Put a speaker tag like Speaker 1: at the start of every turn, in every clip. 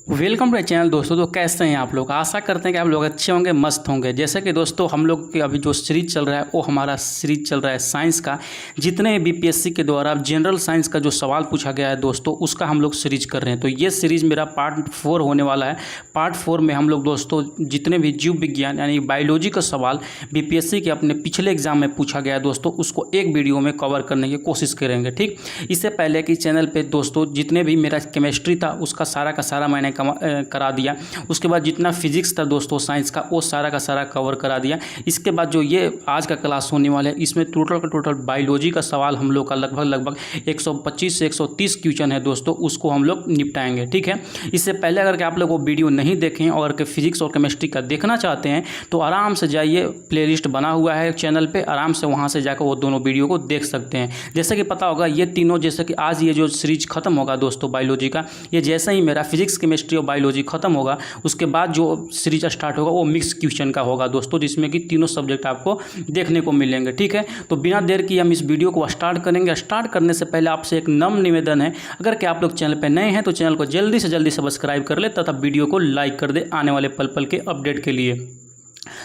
Speaker 1: Welcome to channel दोस्तों। तो कैसे हैं आप लोग? आशा करते हैं कि आप लोग अच्छे होंगे, मस्त होंगे। जैसे कि दोस्तों हम लोग के अभी जो सीरीज चल रहा है वो हमारा सीरीज चल रहा है साइंस का। जितने बीपीएससी के द्वारा जनरल साइंस का जो सवाल पूछा गया है दोस्तों, उसका हम लोग सीरीज कर रहे हैं। तो ये सीरीज मेरा पार्ट 4 होने वाला है। पार्ट 4 में हम लोग दोस्तों जितने भी जीव विज्ञान यानी बायोलॉजी का सवाल बीपीएससी के अपने पिछले एग्जाम में पूछा गया है दोस्तों, उसको एक वीडियो में कवर करने की कोशिश करेंगे। ठीक, इससे पहले कि चैनल पे दोस्तों जितने भी मेरा केमिस्ट्री था उसका सारा का सारा मैंने करा दिया। उसके बाद जितना फिजिक्स था दोस्तों साइंस का, वो सारा का सारा कवर करा दिया। इसके बाद जो ये आज का क्लास होने वाला है, इसमें टोटल का टोटल बायोलॉजी का सवाल हम लोग का लगभग 125 से 130 क्वेश्चन है दोस्तों, उसको हम लोग निपटाएंगे। ठीक है, इससे पहले अगर आप लोग वो वीडियो नहीं देखें और फिजिक्स और केमिस्ट्री का देखना चाहते हैं तो आराम से जाइए, प्लेलिस्ट बना हुआ है चैनल पे, आराम से वहाँ से जाकर वो दोनों वीडियो को देख सकते हैं। जैसे कि पता होगा ये तीनों, जैसे कि आज ये जो सीरीज खत्म होगा दोस्तों बायोलॉजी का, ये जैसे ही मेरा फिजिक्स केमिस्ट्री और बायोलॉजी खत्म होगा उसके बाद जो सीरीज स्टार्ट होगा वो मिक्स क्वेश्चन का होगा दोस्तों, जिसमें कि तीनों सब्जेक्ट आपको देखने को मिलेंगे। ठीक है, तो बिना देर की हम इस वीडियो को स्टार्ट करेंगे। स्टार्ट करने से पहले आपसे एक नम्र निवेदन है, अगर कि आप लोग चैनल पर नए हैं तो चैनल को जल्दी से जल्दी सब्सक्राइब कर ले तथा वीडियो को लाइक कर दे आने वाले पल पल के अपडेट के लिए।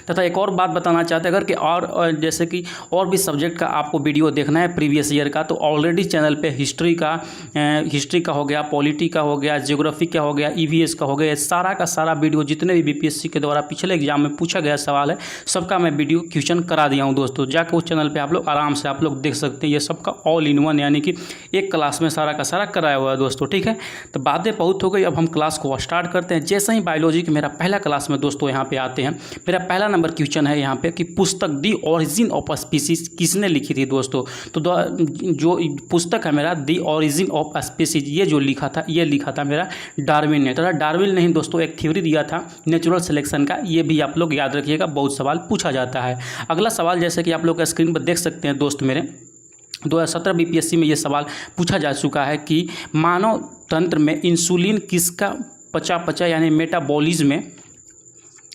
Speaker 1: तथा एक और बात बताना चाहते हैं, अगर कि और जैसे कि और भी सब्जेक्ट का आपको वीडियो देखना है प्रीवियस ईयर का, तो ऑलरेडी चैनल पे हिस्ट्री का हो गया, पॉलिटी का हो गया, ज्योग्राफी का हो गया, ईवीएस का हो गया, सारा का सारा वीडियो जितने भी बीपीएससी के द्वारा पिछले एग्जाम में पूछा गया सवाल है सबका मैं वीडियो क्वेश्चन करा दिया हूँ दोस्तों। जाकर उस चैनल पर आप लोग आराम से आप लोग देख सकते हैं। ये सबका ऑल इन वन यानी कि एक क्लास में सारा का सारा कराया हुआ है दोस्तों। ठीक है, तो बातें बहुत हो गई, अब हम क्लास को स्टार्ट करते हैं। जैसे ही बायोलॉजी के मेरा पहला क्लास में दोस्तों यहाँ पे आते हैं, मेरा पहला नंबर क्वेश्चन है यहाँ पे कि पुस्तक दी ओरिजिन ऑफ स्पीसीज किसने लिखी थी दोस्तों। तो जो पुस्तक है मेरा दी ओरिजिन ऑफ स्पीसीज, ये जो लिखा था, ये लिखा था मेरा डार्विन ने। तो डार्विन ने ही दोस्तों एक थ्योरी दिया था नेचुरल सिलेक्शन का, ये भी आप लोग याद रखिएगा, बहुत सवाल पूछा जाता है। अगला सवाल जैसे कि आप लोग स्क्रीन पर देख सकते हैं दोस्त मेरे, 2017 बीपीएससी में ये सवाल पूछा जा चुका है कि मानव तंत्र में इंसुलिन किसका पचा यानी मेटाबॉलिज्म में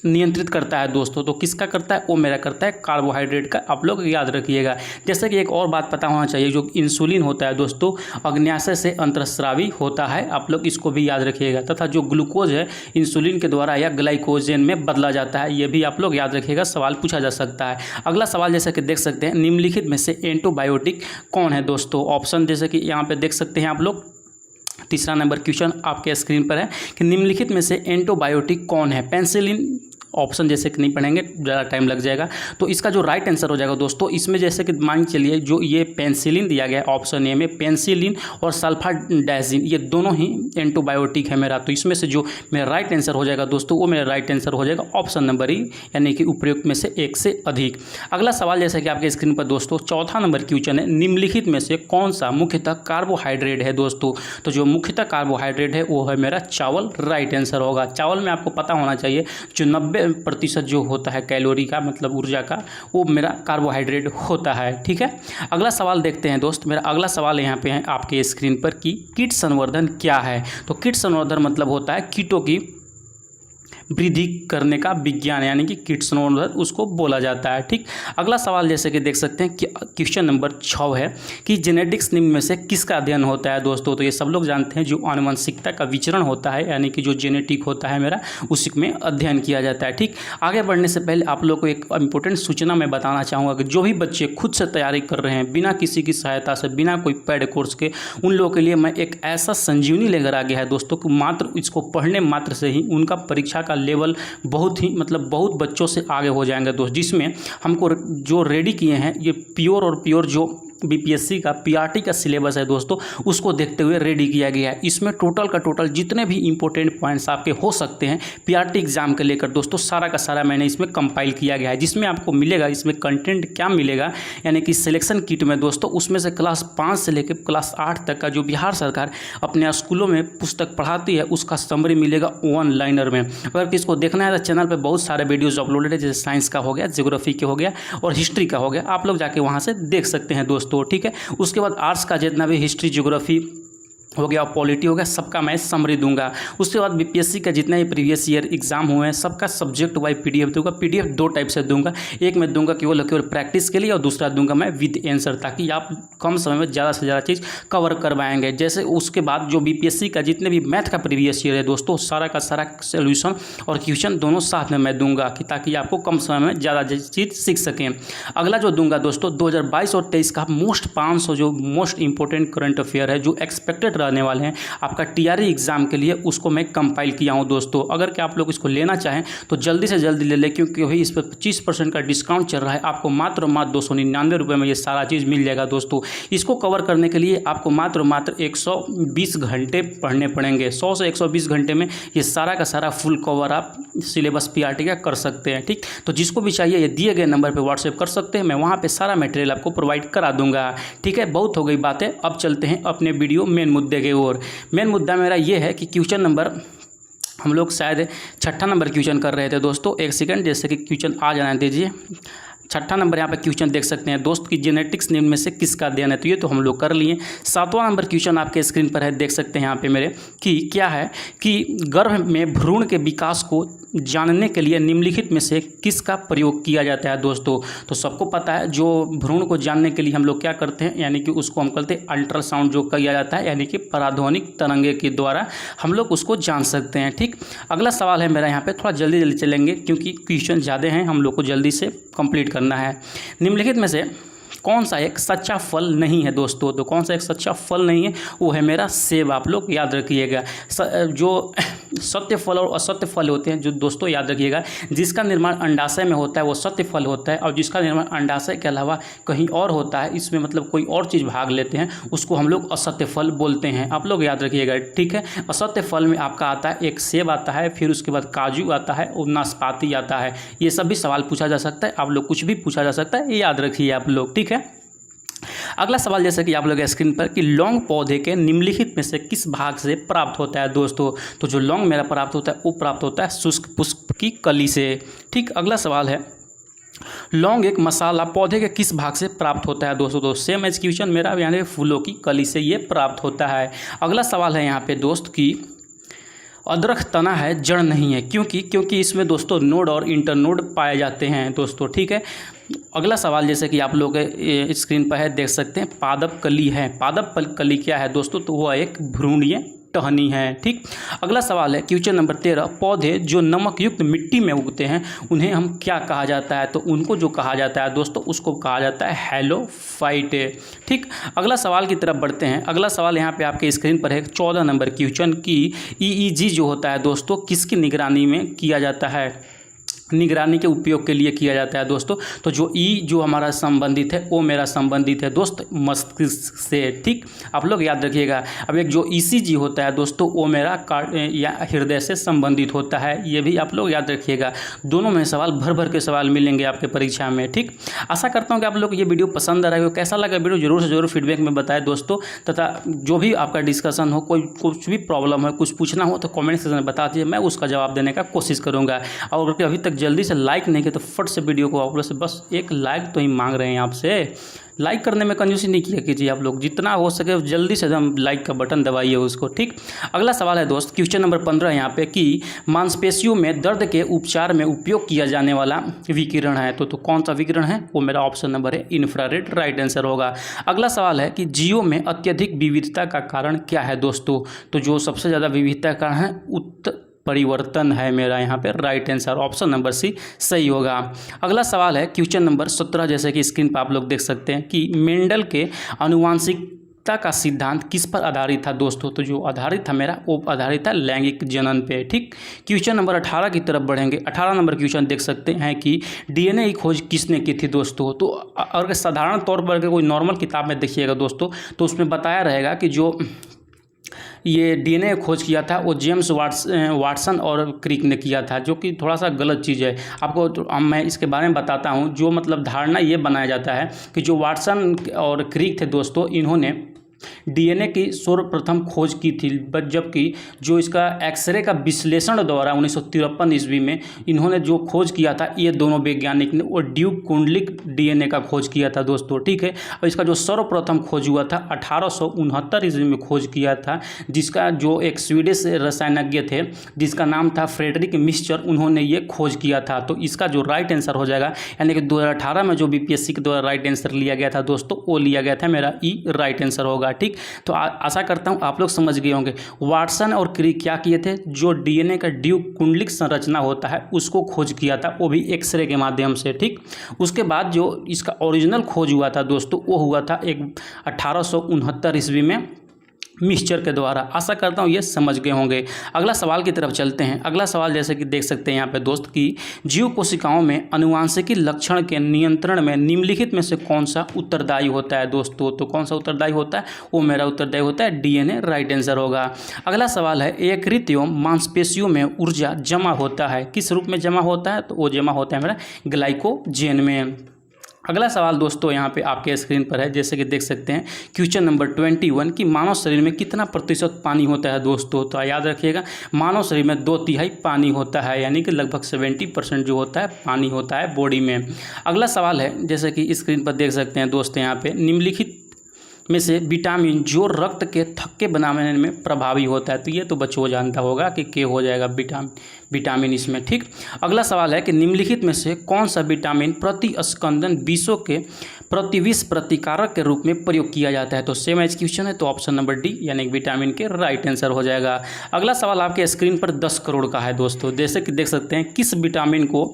Speaker 1: नियंत्रित करता है दोस्तों। तो किसका करता है? वो मेरा करता है कार्बोहाइड्रेट का, आप लोग याद रखिएगा। जैसे कि एक और बात पता होना चाहिए, जो इंसुलिन होता है दोस्तों अग्न्याशय से अंतःस्रावी होता है, आप लोग इसको भी याद रखिएगा। तथा जो ग्लूकोज है इंसुलिन के द्वारा या ग्लाइकोजन में बदला जाता है, ये भी आप लोग याद रखिएगा, सवाल पूछा जा सकता है। अगला सवाल जैसे कि देख सकते हैं, निम्नलिखित में से एंटीबायोटिक कौन है दोस्तों। ऑप्शन जैसे कि यहाँ पे देख सकते हैं आप लोग, तीसरा नंबर क्वेश्चन आपके स्क्रीन पर है कि निम्नलिखित में से एंटीबायोटिक कौन है। पेनिसिलिन, ऑप्शन जैसे कि नहीं पढ़ेंगे, ज़्यादा टाइम लग जाएगा। तो इसका जो राइट आंसर हो जाएगा दोस्तों, इसमें जैसे कि मान चलिए जो ये पेनिसिलिन दिया गया है ऑप्शन ए में, पेनिसिलिन और सल्फाडाइजिन ये दोनों ही एंटीबायोटिक है मेरा। तो इसमें से जो मेरा राइट आंसर हो जाएगा दोस्तों, वो मेरा राइट आंसर हो जाएगा ऑप्शन नंबर ई, यानी कि उपयुक्त में से एक से अधिक। अगला सवाल जैसे कि आपके स्क्रीन पर दोस्तों चौथा नंबर क्वेश्चन है, निम्नलिखित में से कौन सा मुख्यतः कार्बोहाइड्रेट है दोस्तों। तो जो मुख्यतः कार्बोहाइड्रेट है वो है मेरा चावल, राइट आंसर होगा। चावल में आपको पता होना चाहिए जो 90% जो होता है कैलोरी का, मतलब ऊर्जा का, वो मेरा कार्बोहाइड्रेट होता है। ठीक है, अगला सवाल देखते हैं दोस्त। मेरा अगला सवाल यहाँ पे है आपके स्क्रीन पर कि कीट संवर्धन क्या है। तो कीट संवर्धन मतलब होता है कीटों की वृद्धि करने का विज्ञान, यानी कि कीट संवर्धन उसको बोला जाता है। ठीक, अगला सवाल जैसे कि देख सकते हैं कि क्वेश्चन नंबर 6 है कि जेनेटिक्स निम्न में से किसका अध्ययन होता है दोस्तों। तो ये सब लोग जानते हैं जो आनुवंशिकता का विचरण होता है, यानी कि जो जेनेटिक होता है मेरा, उसी में अध्ययन किया जाता है। ठीक, आगे बढ़ने से पहले आप लोग को एक इंपॉर्टेंट सूचना मैं बताना चाहूँगा कि जो भी बच्चे खुद से तैयारी कर रहे हैं बिना किसी की सहायता से, बिना कोई पेड कोर्स के, उन लोगों के लिए मैं एक ऐसा संजीवनी लेकर आ गया है दोस्तों कि मात्र इसको पढ़ने मात्र से ही उनका परीक्षा का लेवल बहुत ही बहुत बच्चों से आगे हो जाएंगे दोस्त। जिसमें हमको जो रेडी किए हैं ये प्योर जो बीपीएससी का पीआरटी का सिलेबस है दोस्तों, उसको देखते हुए रेडी किया गया है। इसमें टोटल का टोटल जितने भी इंपॉर्टेंट पॉइंट्स आपके हो सकते हैं पीआरटी एग्जाम के लेकर दोस्तों, सारा का सारा मैंने इसमें कंपाइल किया गया है। जिसमें आपको मिलेगा, इसमें कंटेंट क्या मिलेगा, यानी कि सिलेक्शन किट में दोस्तों, उसमें से क्लास 5 से लेकर क्लास 8 तक का जो बिहार सरकार अपने स्कूलों में पुस्तक पढ़ाती है उसका समरी मिलेगा वन लाइनर में। अगर किसको देखना है तो चैनल पर बहुत सारे वीडियोज़ अपलोडेड है, जैसे साइंस का हो गया, ज्योग्राफी के हो गया और हिस्ट्री का हो गया, आप लोग जाके वहाँ से देख सकते हैं दोस्तों। ठीक है, उसके बाद आर्ट्स का जितना भी हिस्ट्री, ज्योग्राफी हो गया, पॉलिटी हो गया, सबका मैं समरी दूंगा। उसके बाद बीपीएससी का जितना ही प्रीवियस ईयर एग्जाम हुए हैं सबका सब्जेक्ट वाइज पीडीएफ दूंगा। पीडीएफ दो टाइप से दूंगा, एक मैं दूंगा केवल प्रैक्टिस के लिए और दूसरा दूंगा मैं विद आंसर, ताकि आप कम समय में ज़्यादा से ज़्यादा चीज़ कवर करवाएंगे। जैसे उसके बाद जो बीपीएससी का जितने भी मैथ का प्रीवियस ईयर है दोस्तों, सारा का सारा सोल्यूशन और क्वेश्चन दोनों साथ में मैं दूंगा कि ताकि आपको कम समय में ज़्यादा चीज़ सीख सकें। अगला जो दूंगा दोस्तों 2022 और 23 का मोस्ट 500 जो मोस्ट इंपॉर्टेंट करंट अफेयर है जो एक्सपेक्टेड रहने वाले हैं आपका टीआरई एग्जाम के लिए, उसको मैं कंपाइल किया हूं दोस्तों। अगर कि आप लोग इसको लेना चाहें तो जल्दी से जल्दी ले लें, क्योंकि अभी इस पर 25% का डिस्काउंट चल रहा है। आपको मात्र 299 रुपये में ये सारा चीज़ मिल जाएगा दोस्तों। इसको कवर करने के लिए आपको मात्र 120 घंटे पढ़ने पड़ेंगे। 100 से 120 घंटे में ये सारा का सारा फुल कवर आप सिलेबस पीआरटी का कर सकते हैं। ठीक, तो जिसको भी चाहिए ये दिए गए नंबर पर व्हाट्सएप कर सकते हैं, मैं वहाँ पर सारा मटेरियल आपको प्रोवाइड करा दूंगा। ठीक है, बहुत हो गई बातें, अब चलते हैं अपने वीडियो मेन मुद्दे के ओर। मेन मुद्दा मेरा ये है कि क्वेश्चन नंबर हम लोग शायद 6ठा नंबर क्वेश्चन कर रहे थे दोस्तों। एक सेकंड, जैसे कि क्वेश्चन आ जाना दीजिए। 6ठा नंबर यहाँ पे क्वेश्चन देख सकते हैं दोस्त की जेनेटिक्स निम्न में से किसका अध्ययन है, तो ये तो हम लोग कर लिए। 7वां नंबर क्वेश्चन आपके स्क्रीन पर है, देख सकते हैं यहाँ पे मेरे कि क्या है कि गर्भ में भ्रूण के विकास को जानने के लिए निम्नलिखित में से किसका प्रयोग किया जाता है दोस्तों। तो सबको पता है जो भ्रूण को जानने के लिए हम लोग क्या करते हैं, यानी कि उसको हम कहते हैं अल्ट्रासाउंड जो किया जाता है, यानी कि पराध्वनिक तरंगे के द्वारा हम लोग उसको जान सकते हैं। ठीक, अगला सवाल है मेरा यहाँ पे, थोड़ा जल्दी जल्दी चलेंगे क्योंकि क्वेश्चन ज़्यादा हैं, हम लोग को जल्दी से कंप्लीट करना है। निम्नलिखित में से कौन सा एक सच्चा फल नहीं है दोस्तों। तो कौन सा एक सच्चा फल नहीं है, वो है मेरा सेब। आप लोग याद रखिएगा, जो सत्य फल और असत्य फल होते हैं जो दोस्तों याद रखिएगा, जिसका निर्माण अंडाशय में होता है वो सत्य फल होता है, और जिसका निर्माण अंडाशय के अलावा कहीं और होता है, इसमें मतलब कोई और चीज़ भाग लेते हैं, उसको हम लोग असत्य फल बोलते हैं। आप लोग याद रखिएगा, ठीक है। असत्य फल में आपका आता है एक सेब आता है, फिर उसके बाद काजू आता है और नाशपाती आता है। ये सब भी सवाल पूछा जा सकता है, आप लोग कुछ भी पूछा जा सकता है, ये याद रखिए आप लोग, ठीक है। अगला सवाल जैसे कि आप लोग स्क्रीन पर कि लौंग पौधे के निम्नलिखित में से किस भाग से प्राप्त होता है दोस्तों। तो जो लौंग मेरा प्राप्त होता है वो प्राप्त होता है शुष्क पुष्प की कली से। ठीक, अगला सवाल है लौंग एक मसाला पौधे के किस भाग से प्राप्त होता है दोस्तों। तो सेम एजुकेशन मेरा यानी फूलों की कली से ये प्राप्त होता है। अगला सवाल है यहाँ पे दोस्त की अदरक तना है जड़ नहीं है, क्योंकि इसमें दोस्तों नोड और इंटरनोड पाए जाते हैं दोस्तों, ठीक है। अगला सवाल जैसे कि आप लोग स्क्रीन पर है देख सकते हैं पादप कली है। पादप कली क्या है दोस्तों, तो वह एक भ्रूणीय टहनी है। ठीक, अगला सवाल है क्वेश्चन नंबर 13 पौधे जो नमक युक्त मिट्टी में उगते हैं उन्हें हम क्या कहा जाता है। तो उनको जो कहा जाता है दोस्तों उसको कहा जाता है हैलोफाइट। ठीक, अगला सवाल की तरफ बढ़ते हैं। अगला सवाल यहाँ पे आपके स्क्रीन पर है 14 नंबर क्वेश्चन की EEG जो होता है दोस्तों किसकी निगरानी में किया जाता है, निगरानी के उपयोग के लिए किया जाता है दोस्तों। तो जो जो हमारा संबंधित है वो मेरा संबंधित है दोस्त मस्तिष्क से। ठीक, आप लोग याद रखिएगा। अब एक जो ECG होता है दोस्तों वो मेरा या हृदय से संबंधित होता है, ये भी आप लोग याद रखिएगा। दोनों में सवाल भर भर के सवाल मिलेंगे आपके परीक्षा में। ठीक, आशा करता हूँ कि आप लोग ये वीडियो पसंद आ रहा है। कैसा लगा वीडियो जरूर से जरूर फीडबैक में बताएं दोस्तों, तथा जो भी आपका डिस्कशन हो, कोई कुछ भी प्रॉब्लम हो, कुछ पूछना हो तो कॉमेंट सेक्शन में बता दीजिए, मैं उसका जवाब देने का कोशिश करूँगा। और अभी तक जल्दी से लाइक नहीं किया तो फट से वीडियो को आप लोग से बस एक लाइक तो ही मांग रहे हैं आपसे। लाइक करने में कंजूसी नहीं किया कीजिए आप लोग, जितना हो सके जल्दी से एकदम लाइक का बटन दबाइए उसको। ठीक, अगला सवाल है दोस्त क्वेश्चन नंबर 15 यहाँ पे कि मांसपेशियों में दर्द के उपचार में उपयोग किया जाने वाला विकिरण है। तो कौन सा विकिरण है, वो मेरा ऑप्शन नंबर है इंफ्रारेड, राइट आंसर होगा। अगला सवाल है कि जीवों में अत्यधिक विविधता का कारण क्या है दोस्तों। तो जो सबसे ज़्यादा विविधता का कारण है परिवर्तन है मेरा यहाँ पे right answer, option number C सही होगा। अगला सवाल है क्वेश्चन नंबर 17 जैसे कि स्क्रीन पर आप लोग देख सकते हैं कि मेंडल के आनुवांशिकता का सिद्धांत किस पर आधारित था दोस्तों। तो जो आधारित था मेरा वो आधारित था लैंगिक जनन पे। ठीक, क्वेश्चन नंबर 18 की तरफ बढ़ेंगे। 18 नंबर क्वेश्चन देख सकते हैं कि DNA की खोज किसने की थी दोस्तों। तो अगर साधारण तौर पर कोई नॉर्मल किताब में देखिएगा दोस्तों तो उसमें बताया रहेगा कि जो ये DNA खोज किया था वो जेम्स वाटसन और क्रिक ने किया था, जो कि थोड़ा सा गलत चीज़ है। आपको तो मैं इसके बारे में बताता हूँ। जो मतलब धारणा ये बनाया जाता है कि जो वाटसन और क्रिक थे दोस्तों, इन्होंने डीएनए की सर्वप्रथम खोज की थी, जबकि जो इसका एक्सरे का विश्लेषण द्वारा 1953 ईस्वी में इन्होंने जो खोज किया था, ये दोनों वैज्ञानिक ने, वो ड्यूक कुंडलिक डीएनए का खोज किया था दोस्तों, ठीक है। और इसका जो सर्वप्रथम खोज हुआ था 1869 ईस्वी में खोज किया था, जिसका जो एक स्वीडिश रसायनज्ञ थे जिसका नाम था फ्रेडरिक मिस्चर, उन्होंने ये खोज किया था। तो इसका जो राइट आंसर हो जाएगा, यानी कि 2018 में जो बीपीएससी के द्वारा राइट आंसर लिया गया था दोस्तों, वो लिया गया था, मेरा ई राइट आंसर होगा, ठीक। तो आशा करता हूं आप लोग समझ गए होंगे। वाटसन और क्रिक क्या किए थे, जो डीएनए का ड्यूक कुंडलिक संरचना होता है उसको खोज किया था, वो भी एक्सरे के माध्यम से, ठीक। उसके बाद जो इसका ओरिजिनल खोज हुआ था दोस्तों, वो हुआ था 1869 ईस्वी में मिस्चर के द्वारा। आशा करता हूँ ये समझ गए होंगे। अगला सवाल की तरफ चलते हैं। अगला सवाल जैसे कि देख सकते हैं यहाँ पे दोस्त की जीव कोशिकाओं में अनुवांशिकी लक्षण के नियंत्रण में निम्नलिखित में से कौन सा उत्तरदायी होता है दोस्तों। तो कौन सा उत्तरदायी होता है, वो मेरा उत्तरदायी होता है डीएनए, राइट आंसर होगा। अगला सवाल है यकृत एवं मांसपेशियों में ऊर्जा जमा होता है, किस रूप में जमा होता है, तो वो जमा होता है मेरा ग्लाइकोजेन में। अगला सवाल दोस्तों यहाँ पे आपके स्क्रीन पर है, जैसे कि देख सकते हैं क्वेश्चन नंबर 21 कि मानव शरीर में कितना प्रतिशत पानी होता है दोस्तों। तो याद रखिएगा, मानव शरीर में 2/3 पानी होता है, यानी कि लगभग 70% जो होता है पानी होता है बॉडी में। अगला सवाल है, जैसे कि स्क्रीन पर देख सकते हैं दोस्तों यहाँ पे, निम्नलिखित में से विटामिन जो रक्त के थक्के बनाने में प्रभावी होता है। तो ये तो बच्चों जानता होगा कि के हो जाएगा विटामिन इसमें, ठीक। अगला सवाल है कि निम्नलिखित में से कौन सा विटामिन प्रतिस्कंदन विषों के प्रतिविष प्रतिकारक के रूप में प्रयोग किया जाता है। तो सेम एज क्वेश्चन है, तो ऑप्शन नंबर डी यानी विटामिन के राइट आंसर हो जाएगा। अगला सवाल आपके स्क्रीन पर 10 करोड़ का है दोस्तों, जैसे कि देख सकते हैं किस विटामिन को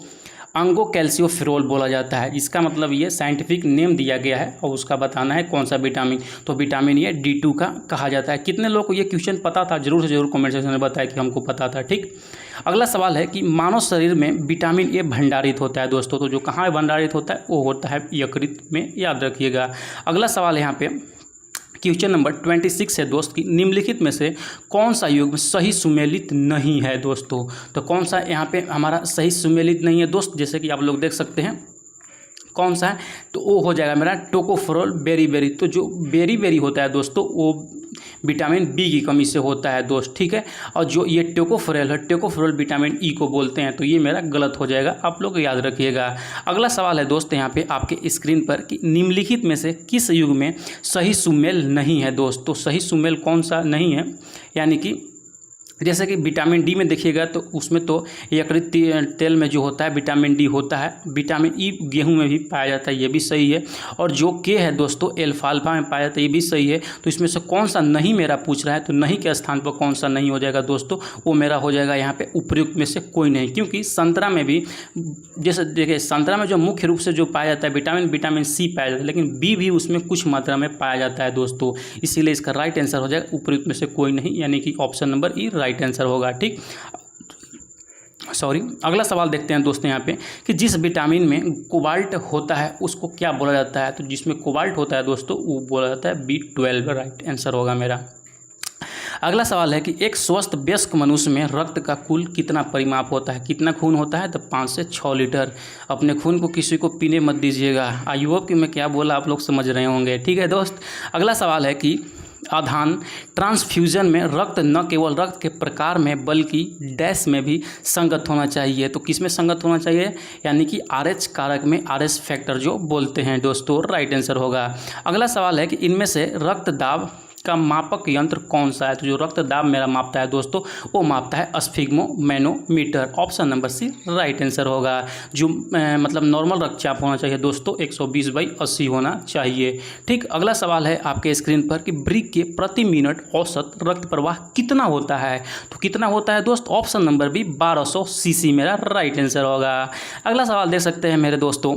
Speaker 1: अंगो कैल्सियोफेरोल बोला जाता है। इसका मतलब ये साइंटिफिक नेम दिया गया है और उसका बताना है कौन सा विटामिन। तो विटामिन ये D2 का कहा जाता है। कितने लोग को ये क्वेश्चन पता था, जरूर से जरूर कमेंट सेक्शन में बताएं कि हमको पता था, ठीक। अगला सवाल है कि मानव शरीर में विटामिन ए भंडारित होता है दोस्तों। तो जो कहाँ भंडारित होता है, वो होता है यकृत में, याद रखिएगा। अगला सवाल यहाँ पे क्वेश्चन नंबर 26 है दोस्त की निम्नलिखित में से कौन सा युग्म सही सुमेलित नहीं है दोस्तों। तो कौन सा यहाँ पे हमारा सही सुमेलित नहीं है दोस्त, जैसे कि आप लोग देख सकते हैं कौन सा है, तो वो हो जाएगा मेरा टोकोफेरोल बेरी। तो जो बेरी होता है दोस्तों, वो विटामिन बी की कमी से होता है दोस्त, ठीक है। और जो ये टोकोफेरोल है, टोकोफेरोल विटामिन ई को बोलते हैं, तो ये मेरा गलत हो जाएगा, आप लोग याद रखिएगा। अगला सवाल है दोस्त यहाँ पे आपके स्क्रीन पर कि निम्नलिखित में से किस युग में सही सुमेल नहीं है दोस्त। तो सही सुमेल कौन सा नहीं है, यानी कि जैसे कि विटामिन डी में देखिएगा तो उसमें तो यकृत तेल में जो होता है विटामिन डी होता है, विटामिन ई गेहूं में भी पाया जाता है, ये भी सही है। और जो के है दोस्तों एल्फाल्फा में पाया जाता है, ये भी सही है। तो इसमें से कौन सा नहीं मेरा पूछ रहा है, तो नहीं के स्थान पर कौन सा नहीं हो जाएगा दोस्तों, वो मेरा हो जाएगा यहाँ पे उपयुक्त में से कोई नहीं। क्योंकि संतरा में भी, जैसे देखिए संतरा में जो मुख्य रूप से जो पाया जाता है विटामिन सी पाया जाता है, लेकिन बी भी उसमें कुछ मात्रा में पाया जाता है दोस्तों। इसीलिए इसका राइट आंसर हो जाएगा उपयुक्त में से कोई नहीं, यानी कि ऑप्शन नंबर ई राइट आंसर होगा, ठीक। सॉरी, अगला सवाल देखते हैं दोस्तों यहाँ पे कि जिस विटामिन में कोबाल्ट होता है उसको क्या बोला जाता है। तो जिसमें कोबाल्ट होता है दोस्तों वो बोला जाता है B12, राइट आंसर होगा मेरा। अगला सवाल है कि एक स्वस्थ वयस्क मनुष्य में रक्त का कुल कितना परिमाप होता है, कितना खून होता है। तो 5 से 6 लीटर। अपने खून को किसी को पीने मत दीजिएगा। आई होप कि मैं क्या बोला आप लोग समझ रहे होंगे, ठीक है दोस्त। अगला सवाल है कि आधान ट्रांसफ्यूजन में रक्त न केवल रक्त के प्रकार में बल्कि डैश में भी संगत होना चाहिए। तो किस में संगत होना चाहिए, यानी कि RH कारक में, RH फैक्टर जो बोलते हैं दोस्तों, राइट आंसर होगा। अगला सवाल है कि इनमें से रक्त दाब का मापक यंत्र कौन सा है। तो जो रक्त दाब मेरा मापता है दोस्तों, वो मापता है sphygmomanometer, option number C right answer होगा। जो मतलब नॉर्मल रक्तचाप होना चाहिए दोस्तों 120/80 होना चाहिए, ठीक। अगला सवाल है आपके स्क्रीन पर कि वृक्क के प्रति मिनट औसत रक्त प्रवाह कितना होता है। तो कितना होता है दोस्त, ऑप्शन नंबर बी 1200 cc मेरा राइट आंसर होगा। अगला सवाल देख सकते हैं मेरे दोस्तों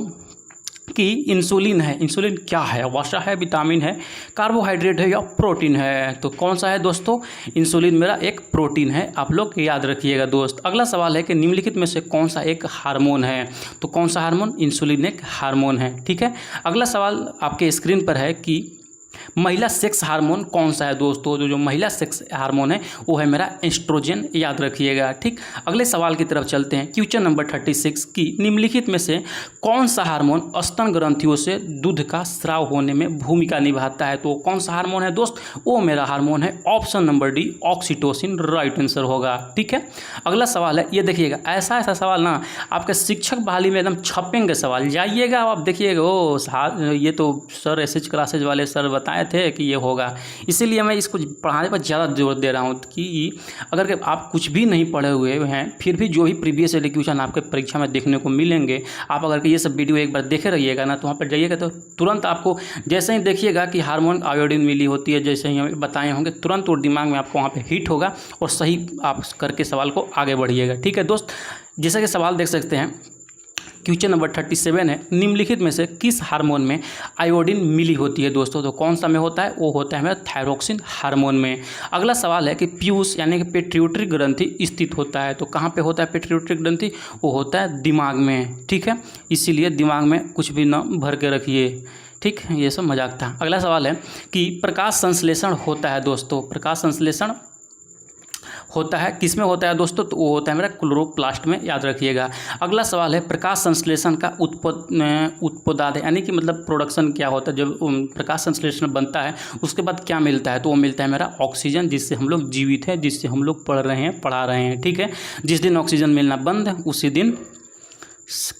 Speaker 1: कि इंसुलिन है, इंसुलिन क्या है, वसा है, विटामिन है, कार्बोहाइड्रेट है या प्रोटीन है। तो कौन सा है दोस्तों, इंसुलिन मेरा एक प्रोटीन है, आप लोग याद रखिएगा दोस्त। अगला सवाल है कि निम्नलिखित में से कौन सा एक हार्मोन है। तो कौन सा हार्मोन, इंसुलिन एक हार्मोन है, ठीक है। अगला सवाल आपके स्क्रीन पर है कि महिला सेक्स हार्मोन कौन सा है दोस्तों? जो महिला सेक्स हार्मोन है वो है मेरा एस्ट्रोजन, याद रखिएगा। ठीक, अगले सवाल की तरफ चलते हैं। क्वेश्चन नंबर 36 की निम्नलिखित में से कौन सा हार्मोन स्तन ग्रंथियों से दूध का स्राव होने में भूमिका निभाता है? तो कौन सा हार्मोन है दोस्त? वो मेरा हार्मोन है option number D, oxytocin, right answer होगा। ठीक है, अगला सवाल है, ये देखिएगा, ऐसा सवाल ना आपके शिक्षक बहाली में एकदम छपेंगे सवाल, जाइएगा आप देखिएगा, ओ ये तो सर एसएच क्लासेज वाले सर बताए थे कि ये होगा, इसीलिए मैं इसको पढ़ाने पर ज़्यादा जोर दे रहा हूँ कि अगर आप कुछ भी नहीं पढ़े हुए हैं फिर भी जो भी प्रीवियस वाले क्वेश्चन आपके परीक्षा में देखने को मिलेंगे, आप अगर ये सब वीडियो एक बार देखे रहिएगा ना तो वहाँ पर जाइएगा तो तुरंत आपको जैसे ही देखिएगा कि हार्मोन आयोडीन मिली होती है, जैसे ही हमें बताए होंगे, तुरंत वो दिमाग में आपको वहाँ पर हिट होगा और सही आप करके सवाल को आगे बढ़िएगा। ठीक है दोस्त, जैसा कि सवाल देख सकते हैं, क्वेश्चन नंबर 37 है, निम्नलिखित में से किस हार्मोन में आयोडीन मिली होती है दोस्तों? तो कौन सा में होता है? वो होता है मेरा थायरोक्सिन हार्मोन में। अगला सवाल है कि पीयूष यानी कि पिट्यूटरी ग्रंथि स्थित होता है, तो कहाँ पे होता है पिट्यूटरी ग्रंथि? वो होता है दिमाग में। ठीक है, इसीलिए दिमाग में कुछ भी न भर के रखिए। ठीक, ये सब मजाक था। अगला सवाल है कि प्रकाश संश्लेषण होता है दोस्तों, प्रकाश संश्लेषण होता है किस में होता है दोस्तों? तो वो होता है मेरा क्लोरोप्लास्ट में, याद रखिएगा। अगला सवाल है प्रकाश संश्लेषण का उत्पाद यानी कि मतलब प्रोडक्शन क्या होता है? जब प्रकाश संश्लेषण बनता है उसके बाद क्या मिलता है? तो वो मिलता है मेरा ऑक्सीजन, जिससे हम लोग जीवित हैं, जिससे हम लोग पढ़ रहे हैं, पढ़ा रहे हैं। ठीक है, जिस दिन ऑक्सीजन मिलना बंद उसी दिन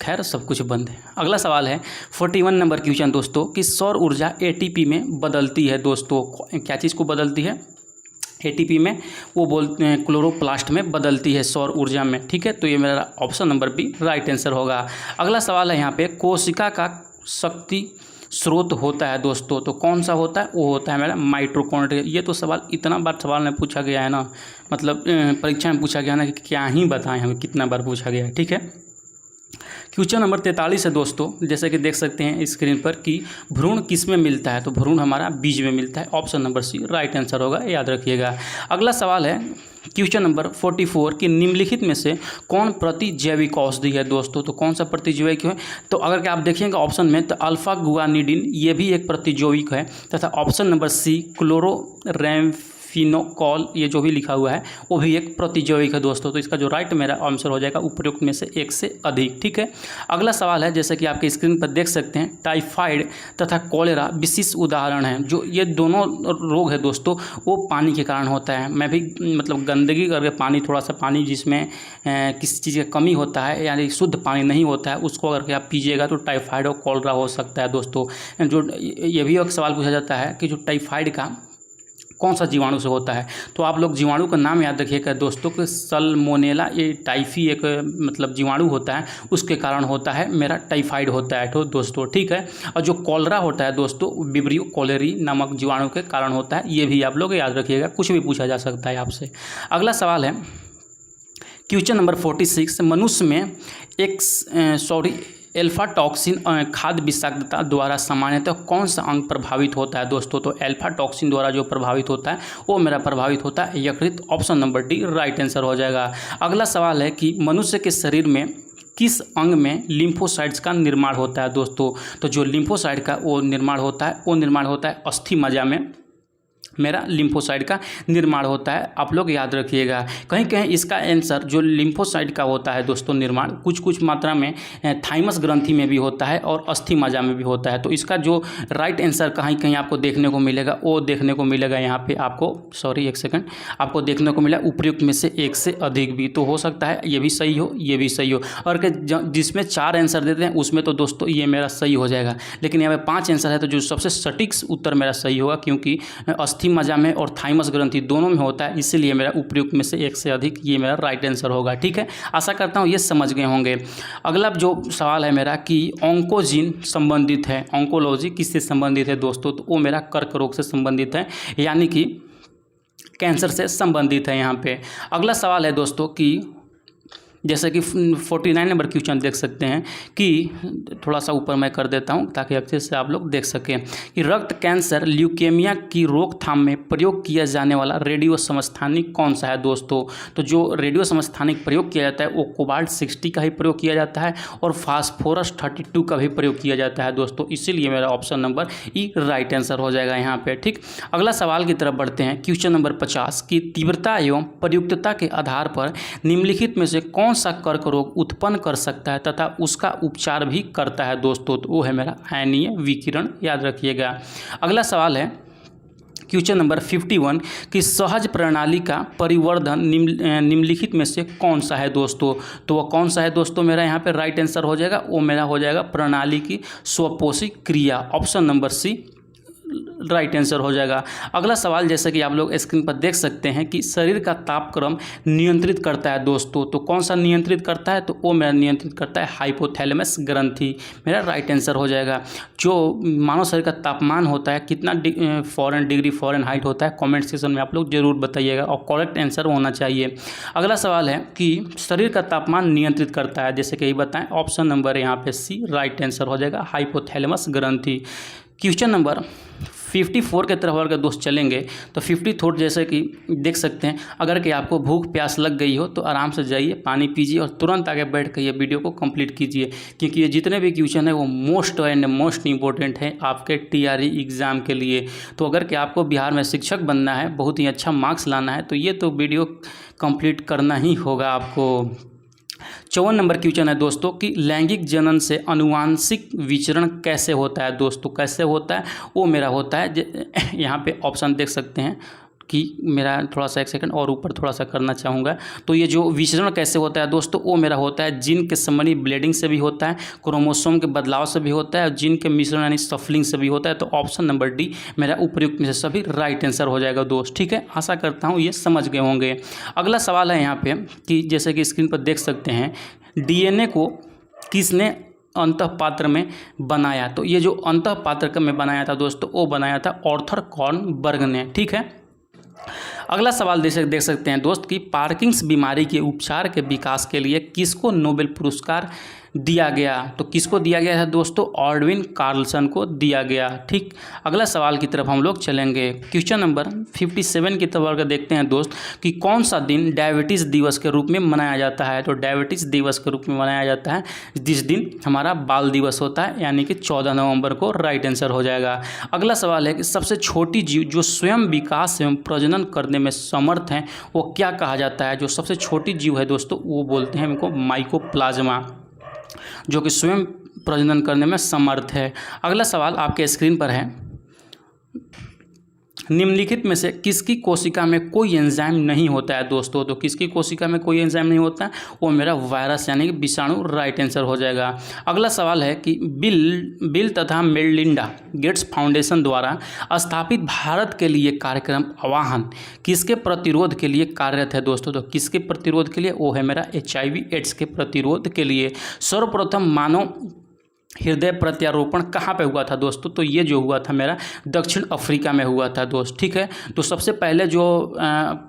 Speaker 1: खैर सब कुछ बंद है। अगला सवाल है 41 नंबर क्वेश्चन दोस्तों कि सौर ऊर्जा एटीपी में बदलती है दोस्तों, क्या चीज़ को बदलती है? एटीपी में, वो बोलते हैं क्लोरोप्लास्ट में बदलती है सौर ऊर्जा में। ठीक है, तो ये मेरा option number B right answer होगा। अगला सवाल है यहाँ पे कोशिका का शक्ति स्रोत होता है दोस्तों, तो कौन सा होता है? वो होता है मेरा माइटोकॉन्ड्रिया। ये तो सवाल इतना बार सवाल में पूछा गया है ना, मतलब परीक्षा में पूछा गया ना कि क्या ही बताएं हमें, कितना बार पूछा गया है। ठीक है, क्वेश्चन नंबर 43 है दोस्तों, जैसे कि देख सकते हैं स्क्रीन पर कि भ्रूण किस में मिलता है? तो भ्रूण हमारा बीज में मिलता है, option number C right answer होगा, याद रखिएगा। अगला सवाल है क्वेश्चन नंबर 44 कि निम्नलिखित में से कौन प्रतिजैविक औषधि है दोस्तों? तो कौन सा प्रतिजैविक है? तो अगर कि आप देखेंगे ऑप्शन में तो अल्फा गुआनिडिन ये भी एक प्रतिजैविक है, तथा ऑप्शन नंबर सी क्लोरोरेम्फिनोकॉल ये जो भी लिखा हुआ है वो भी एक प्रतिजैविक है दोस्तों। तो इसका जो राइट मेरा आंसर हो जाएगा उपयुक्त में से एक से अधिक। ठीक है, अगला सवाल है जैसे कि आपके स्क्रीन पर देख सकते हैं, टाइफाइड तथा कॉलेरा विशिष्ट उदाहरण हैं। जो ये दोनों रोग है दोस्तों वो पानी के कारण होता है। मैं भी मतलब गंदगी करके पानी, थोड़ा सा पानी जिसमें किसी चीज़ की कमी होता है यानी शुद्ध पानी नहीं होता है, उसको अगर आप पीजिएगा तो टाइफाइड और कॉलेरा हो सकता है दोस्तों। जो ये भी एक सवाल पूछा जाता है कि जो टाइफाइड का कौन सा जीवाणु से होता है? तो आप लोग जीवाणु का नाम याद रखिएगा दोस्तों कि सल्मोनेला ये टाइफी एक मतलब जीवाणु होता है, उसके कारण होता है मेरा टाइफाइड होता है तो दोस्तों। ठीक है, और जो कॉलरा होता है दोस्तों विब्रियो कॉलेरी नामक जीवाणु के कारण होता है, ये भी आप लोग याद रखिएगा, कुछ भी पूछा जा सकता है आपसे। अगला सवाल है क्वेश्चन नंबर 46, मनुष्य में एल्फा टॉक्सिन खाद्य विषाक्तता द्वारा सामान्यतः कौन सा अंग प्रभावित होता है दोस्तों? तो एल्फा टॉक्सिन द्वारा जो प्रभावित होता है वो मेरा प्रभावित होता है यकृत, option number D right answer हो जाएगा। अगला सवाल है कि मनुष्य के शरीर में किस अंग में लिम्फोसाइट्स का निर्माण होता है दोस्तों? तो जो लिम्फोसाइट का वो निर्माण होता है अस्थि मज्जा में मेरा लिम्फोसाइट का निर्माण होता है, आप लोग याद रखिएगा। कहीं कहीं इसका आंसर जो लिम्फोसाइट का होता है दोस्तों निर्माण कुछ मात्रा में थाइमस ग्रंथि में भी होता है और अस्थि मज्जा में भी होता है। तो इसका जो राइट आंसर कहीं कहीं आपको देखने को मिलेगा वो देखने को मिलेगा यहाँ पे आपको, सॉरी एक सेकंड, आपको देखने को मिला उपयुक्त में से एक से अधिक भी, तो हो सकता है ये भी सही हो ये भी सही हो। और जिसमें 4 आंसर देते हैं उसमें तो दोस्तों ये मेरा सही हो जाएगा, लेकिन यहाँ पे 5 आंसर है तो जो सबसे सटीक उत्तर मेरा सही होगा, क्योंकि अस्थि मज्जा में और थाइमस ग्रंथि दोनों में होता है, इसीलिए मेरा उपयुक्त में से एक से अधिक ये मेरा राइट आंसर होगा। ठीक है, आशा करता हूँ ये समझ गए होंगे। अगला जो सवाल है मेरा कि ऑन्कोजीन संबंधित है, ऑन्कोलॉजी किससे संबंधित है दोस्तों? तो वो मेरा कर्क रोग से संबंधित है, यानी कि कैंसर से संबंधित है यहाँ पे। अगला सवाल है दोस्तों कि जैसे कि 49 नंबर क्वेश्चन देख सकते हैं कि थोड़ा सा ऊपर मैं कर देता हूँ ताकि अच्छे से आप लोग देख सकें कि रक्त कैंसर ल्यूकेमिया की रोकथाम में प्रयोग किया जाने वाला रेडियो समस्थानिक कौन सा है दोस्तों। तो जो रेडियो समस्थानिक प्रयोग किया जाता है वो कोबाल्ट 60 का ही प्रयोग किया जाता है और फास्फोरस 32 का भी प्रयोग किया जाता है दोस्तों। इसीलिए मेरा ऑप्शन नंबर ई राइट आंसर हो जाएगा यहाँ पे। ठीक, अगला सवाल की तरफ बढ़ते हैं। क्वेश्चन नंबर 50 की तीव्रता एवं प्रयुक्तता के आधार पर निम्नलिखित में से कौन सा कर्क रोग उत्पन्न कर सकता है तथा उसका उपचार भी करता है दोस्तों। तो वो है मेरा आयनीय विकिरण, याद रखिएगा। अगला सवाल है क्वेश्चन नंबर 51 कि सहज प्रणाली का परिवर्धन निम्नलिखित में से कौन सा है दोस्तों। तो वह कौन सा है दोस्तों, मेरा यहाँ पे राइट आंसर हो जाएगा, वो मेरा हो जाएगा प्रणाली की स्वपोषी क्रिया, option number C right answer हो जाएगा। अगला सवाल जैसे कि आप लोग स्क्रीन पर देख सकते हैं कि शरीर का तापक्रम नियंत्रित करता है दोस्तों। तो कौन सा नियंत्रित करता है, तो वो मेरा नियंत्रित करता है हाइपोथैलेमस ग्रंथि, मेरा राइट आंसर हो जाएगा। जो मानव शरीर का तापमान होता है कितना डिग्री फ़ारेनहाइट होता है, कमेंट सेक्शन में आप लोग जरूर बताइएगा और करेक्ट आंसर होना चाहिए। अगला सवाल है कि शरीर का तापमान नियंत्रित करता है, जैसे कि बताएं, ऑप्शन नंबर यहाँ पे सी राइट आंसर हो जाएगा, हाइपोथैलेमस ग्रंथि। क्वेश्चन नंबर 54 के तरफ अगर दोस्त चलेंगे तो 54 जैसे कि देख सकते हैं, अगर कि आपको भूख प्यास लग गई हो तो आराम से जाइए, पानी पीजिए और तुरंत आगे बैठ कर ये वीडियो को कंप्लीट कीजिए, क्योंकि ये जितने भी क्वेश्चन है वो मोस्ट इंपॉर्टेंट है आपके TRE एग्ज़ाम के लिए। तो अगर कि आपको बिहार में शिक्षक बनना है, बहुत ही अच्छा मार्क्स लाना है, तो ये तो वीडियो कंप्लीट करना ही होगा आपको। 54 नंबर क्वेश्चन है दोस्तों कि लैंगिक जनन से अनुवांशिक विचरण कैसे होता है दोस्तों, कैसे होता है, वो मेरा होता है, यहाँ पे ऑप्शन देख सकते हैं कि मेरा थोड़ा सा एक सेकंड और ऊपर थोड़ा सा करना चाहूँगा। तो ये जो विचरण कैसे होता है दोस्तों, वो मेरा होता है जीन के संबंधी ब्लीडिंग से भी होता है, क्रोमोसोम के बदलाव से भी होता है और जीन के मिश्रण यानी सफलिंग से भी होता है। तो ऑप्शन नंबर डी मेरा उपयुक्त में से सभी राइट आंसर हो जाएगा दोस्त। ठीक है, आशा करता हूँ ये समझ गए होंगे। अगला सवाल है यहाँ पे कि जैसे कि स्क्रीन पर देख सकते हैं, DNA को किसने अंतःपात्र में बनाया। तो ये जो अंतःपात्र में बनाया था दोस्तों, वो बनाया था आर्थर कॉर्नबर्ग ने। ठीक है, अगला सवाल देख सकते हैं दोस्त कि पार्किंस बीमारी के उपचार के विकास के लिए किसको नोबेल पुरस्कार दिया गया। तो किसको दिया गया था दोस्तों, ऑल्ड्विन कार्लसन को दिया गया। ठीक, अगला सवाल की तरफ हम लोग चलेंगे। क्वेश्चन नंबर 57 की तरफ अगर देखते हैं दोस्त कि कौन सा दिन डायबिटीज़ दिवस के रूप में मनाया जाता है। तो डायबिटीज़ दिवस के रूप में मनाया जाता है जिस दिन हमारा बाल दिवस होता है, यानी कि 14 नवंबर को राइट आंसर हो जाएगा। अगला सवाल है कि सबसे छोटी जीव जो स्वयं विकास एवं प्रजनन करने में समर्थ हैं वो क्या कहा जाता है। जो सबसे छोटी जीव है दोस्तों वो बोलते हैं इनको माइकोप्लाज्मा, जो कि स्वयं प्रजनन करने में समर्थ है। अगला सवाल आपके स्क्रीन पर है, निम्नलिखित में से किसकी कोशिका में कोई एंजाइम नहीं होता है दोस्तों। तो किसकी कोशिका में कोई एंजाइम नहीं होता है, वो मेरा वायरस यानी कि विषाणु राइट आंसर हो जाएगा। अगला सवाल है कि बिल तथा मेलिंडा गेट्स फाउंडेशन द्वारा स्थापित भारत के लिए कार्यक्रम आह्वान किसके प्रतिरोध के लिए कार्यरत है दोस्तों। तो किसके प्रतिरोध के लिए, वो है मेरा HIV एड्स के प्रतिरोध के लिए। सर्वप्रथम मानव हृदय प्रत्यारोपण कहाँ पे हुआ था दोस्तों। तो ये जो हुआ था मेरा दक्षिण अफ्रीका में हुआ था दोस्त। ठीक है, तो सबसे पहले जो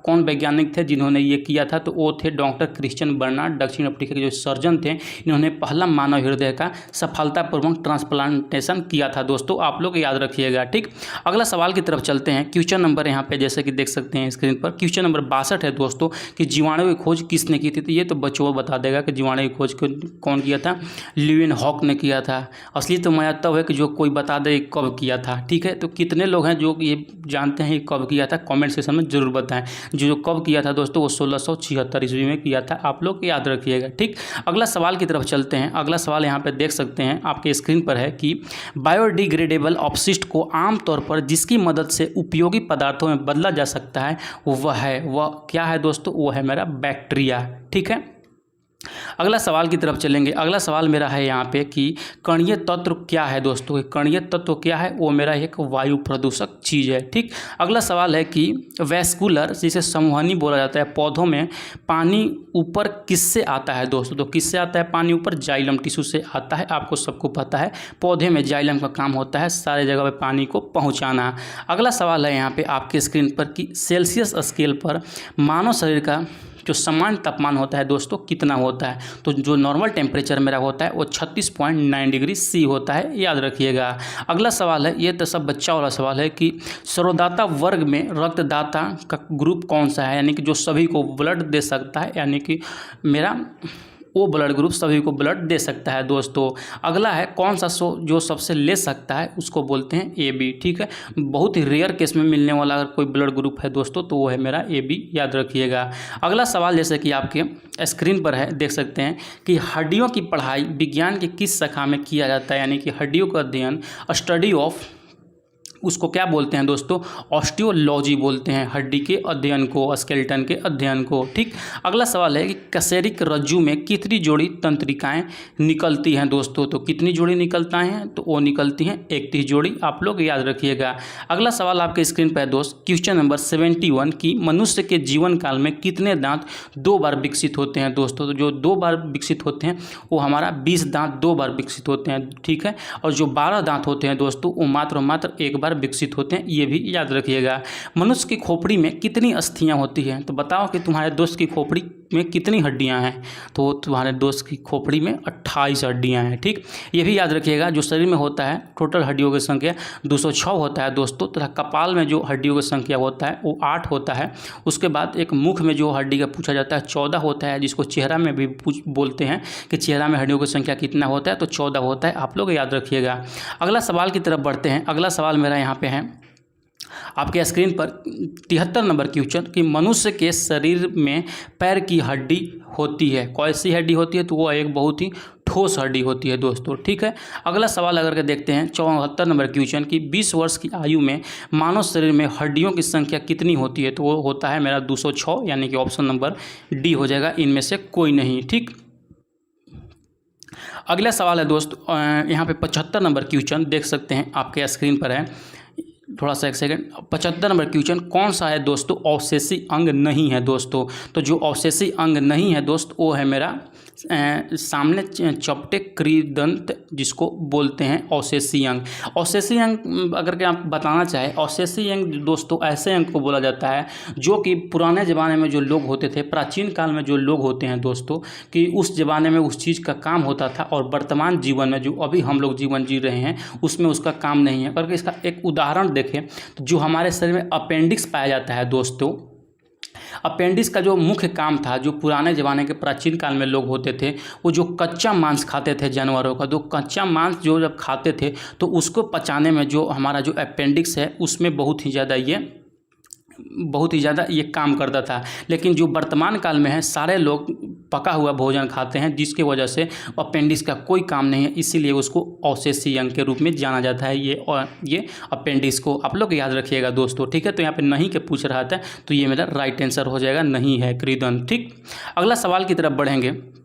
Speaker 1: कौन वैज्ञानिक थे जिन्होंने ये किया था, तो वो थे डॉक्टर क्रिश्चियन बर्नार्ड, दक्षिण अफ्रीका के जो सर्जन थे। इन्होंने पहला मानव हृदय का सफलतापूर्वक ट्रांसप्लांटेशन किया था दोस्तों, आप लोग याद रखिएगा। ठीक, अगला सवाल की तरफ चलते हैं। क्वेश्चन नंबर यहाँ पे जैसे कि देख सकते हैं स्क्रीन पर, क्वेश्चन नंबर 62 है दोस्तों कि जीवाणु की खोज किसने की थी। तो ये तो बच्चों बता देगा कि जीवाणु की खोज कौन किया था, ल्यूवेनहॉक ने किया था। असली तो मजा तब है कि जो कोई बता दे कब किया था। ठीक है, तो कितने लोग हैं जो ये जानते हैं कब किया था, कमेंट सेक्शन में जरूर बताएं। जो कब किया था दोस्तों वो 1676 ईस्वी में किया था, आप लोग याद रखिएगा। ठीक, अगला सवाल की तरफ चलते हैं। अगला सवाल यहाँ पे देख सकते हैं आपके स्क्रीन पर है कि बायोडिग्रेडेबल अपशिष्ट को आमतौर पर जिसकी मदद से उपयोगी पदार्थों में बदला जा सकता है वह क्या है दोस्तों, वो है मेरा बैक्टीरिया। ठीक है, अगला सवाल की तरफ चलेंगे। अगला सवाल मेरा है यहाँ पे कि कणीय तत्व क्या है दोस्तों। कणीय तत्व क्या है, वो मेरा एक वायु प्रदूषक चीज़ है। ठीक, अगला सवाल है कि वैस्कुलर जिसे संवहनी बोला जाता है पौधों में पानी ऊपर किससे आता है दोस्तों। तो किससे आता है पानी ऊपर, जाइलम टिश्यू से आता है, आपको सबको पता है। पौधे में जाइलम का काम होता है सारे जगह पे पानी को पहुँचाना। अगला सवाल है यहाँ पे आपके स्क्रीन पर कि सेल्सियस स्केल पर मानव शरीर का जो सामान्य तापमान होता है दोस्तों कितना होता है, तो जो नॉर्मल टेम्परेचर मेरा होता है वो 36.9 डिग्री सी होता है, याद रखिएगा। अगला सवाल है, ये तो सब बच्चा वाला सवाल है कि सर्वदाता वर्ग में रक्तदाता का ग्रुप कौन सा है, यानी कि जो सभी को ब्लड दे सकता है, यानी कि मेरा वो ब्लड ग्रुप सभी को ब्लड दे सकता है दोस्तों। अगला है कौन सा जो सबसे ले सकता है उसको बोलते हैं ए बी, ठीक है। बहुत ही रेयर केस में मिलने वाला अगर कोई ब्लड ग्रुप है दोस्तों तो वो है मेरा ए बी, याद रखिएगा। अगला सवाल जैसे कि आपके स्क्रीन पर है, देख सकते हैं कि हड्डियों की पढ़ाई विज्ञान की किस शाखा में किया जाता है, यानी कि हड्डियों का अध्ययन, स्टडी ऑफ, उसको क्या बोलते हैं दोस्तों, ऑस्टियोलॉजी बोलते हैं, हड्डी के अध्ययन को, स्केलेटन के अध्ययन को, ठीक। अगला सवाल है कि कशेरुक रज्जु में कितनी जोड़ी तंत्रिकाएं निकलती हैं दोस्तों, तो कितनी जोड़ी निकलता हैं, तो वो निकलती हैं 31 जोड़ी, आप लोग याद रखिएगा। अगला सवाल आपके स्क्रीन पर है दोस्त, क्वेश्चन नंबर 71 कि मनुष्य के जीवन काल में कितने दांत 2 बार विकसित होते हैं दोस्तों, तो जो 2 बार विकसित होते हैं वो हमारा 20 दांत 2 बार विकसित होते हैं, ठीक है। और जो 12 दांत होते हैं दोस्तों वो मात्र एक बार विकसित होते हैं, ये भी याद रखिएगा। मनुष्य की खोपड़ी में कितनी अस्थियां होती हैं, तो बताओ कि तुम्हारे दोस्त की खोपड़ी में कितनी हड्डियां हैं, तो तुम्हारे दोस्त की खोपड़ी में 28 हड्डियां हैं, ठीक। ये भी याद रखिएगा। जो शरीर में होता है टोटल हड्डियों की संख्या 206 होता है दोस्तों, तथा कपाल में जो हड्डियों की संख्या होता है वो 8 होता है। उसके बाद एक मुख में जो हड्डी का पूछा जाता है 14 होता है, जिसको चेहरा में भी बोलते हैं कि चेहरा में हड्डियों की संख्या कितना होता है, तो 14 होता है, आप लोग याद रखिएगा। अगला सवाल की तरफ बढ़ते हैं। अगला सवाल मेरा यहाँ पे है आपके स्क्रीन पर 73 नंबर क्वेश्चन कि मनुष्य के शरीर में पैर की हड्डी होती है, कौन सी हड्डी होती है, तो वो एक बहुत ही ठोस हड्डी होती है दोस्तों, ठीक है। अगला सवाल अगर के देखते हैं 74 नंबर क्वेश्चन कि 20 वर्ष की आयु में मानव शरीर में हड्डियों की संख्या कितनी होती है, तो वो होता है मेरा 206, यानी कि ऑप्शन नंबर डी हो जाएगा, इनमें से कोई नहीं, ठीक। अगला सवाल है दोस्त यहाँ पे 75 नंबर क्वेश्चन देख सकते हैं आपके स्क्रीन पर है, थोड़ा सा एक सेकंड। 75 नंबर क्वेश्चन कौन सा है दोस्तों अवशेषी अंग नहीं है दोस्तों, तो जो अवशेषी अंग नहीं है दोस्त वो है मेरा सामने चपटे क्रीदंत, जिसको बोलते हैं अवशेषी अंग। अवशेषी अंग अगर के आप बताना चाहें, अवशेषी अंग दोस्तों ऐसे अंग को बोला जाता है जो कि पुराने ज़माने में जो लोग होते थे, प्राचीन काल में जो लोग होते हैं दोस्तों, कि उस ज़माने में उस चीज़ का काम होता था और वर्तमान जीवन में जो अभी हम लोग जीवन जी रहे हैं उसमें उसका काम नहीं है। अगर इसका एक उदाहरण देखें तो जो हमारे शरीर में अपेंडिक्स पाया जाता है दोस्तों, अपेंडिक्स का जो मुख्य काम था, जो पुराने ज़माने के प्राचीन काल में लोग होते थे, वो जो कच्चा मांस खाते थे जानवरों का, तो कच्चा मांस जो जब खाते थे तो उसको पचाने में जो हमारा जो अपेंडिक्स है उसमें बहुत ही ज़्यादा ये काम करता था। लेकिन जो वर्तमान काल में है सारे लोग पका हुआ भोजन खाते हैं, जिसकी वजह से अपेंडिक्स का कोई काम नहीं है, इसीलिए उसको अवशेषी अंग के रूप में जाना जाता है। ये अपेंडिक्स को आप लोग याद रखिएगा दोस्तों, ठीक है। तो यहाँ पे नहीं के पूछ रहा था, तो ये मेरा राइट आंसर हो जाएगा, नहीं है क्रीदन, ठीक। अगला सवाल की तरफ बढ़ेंगे।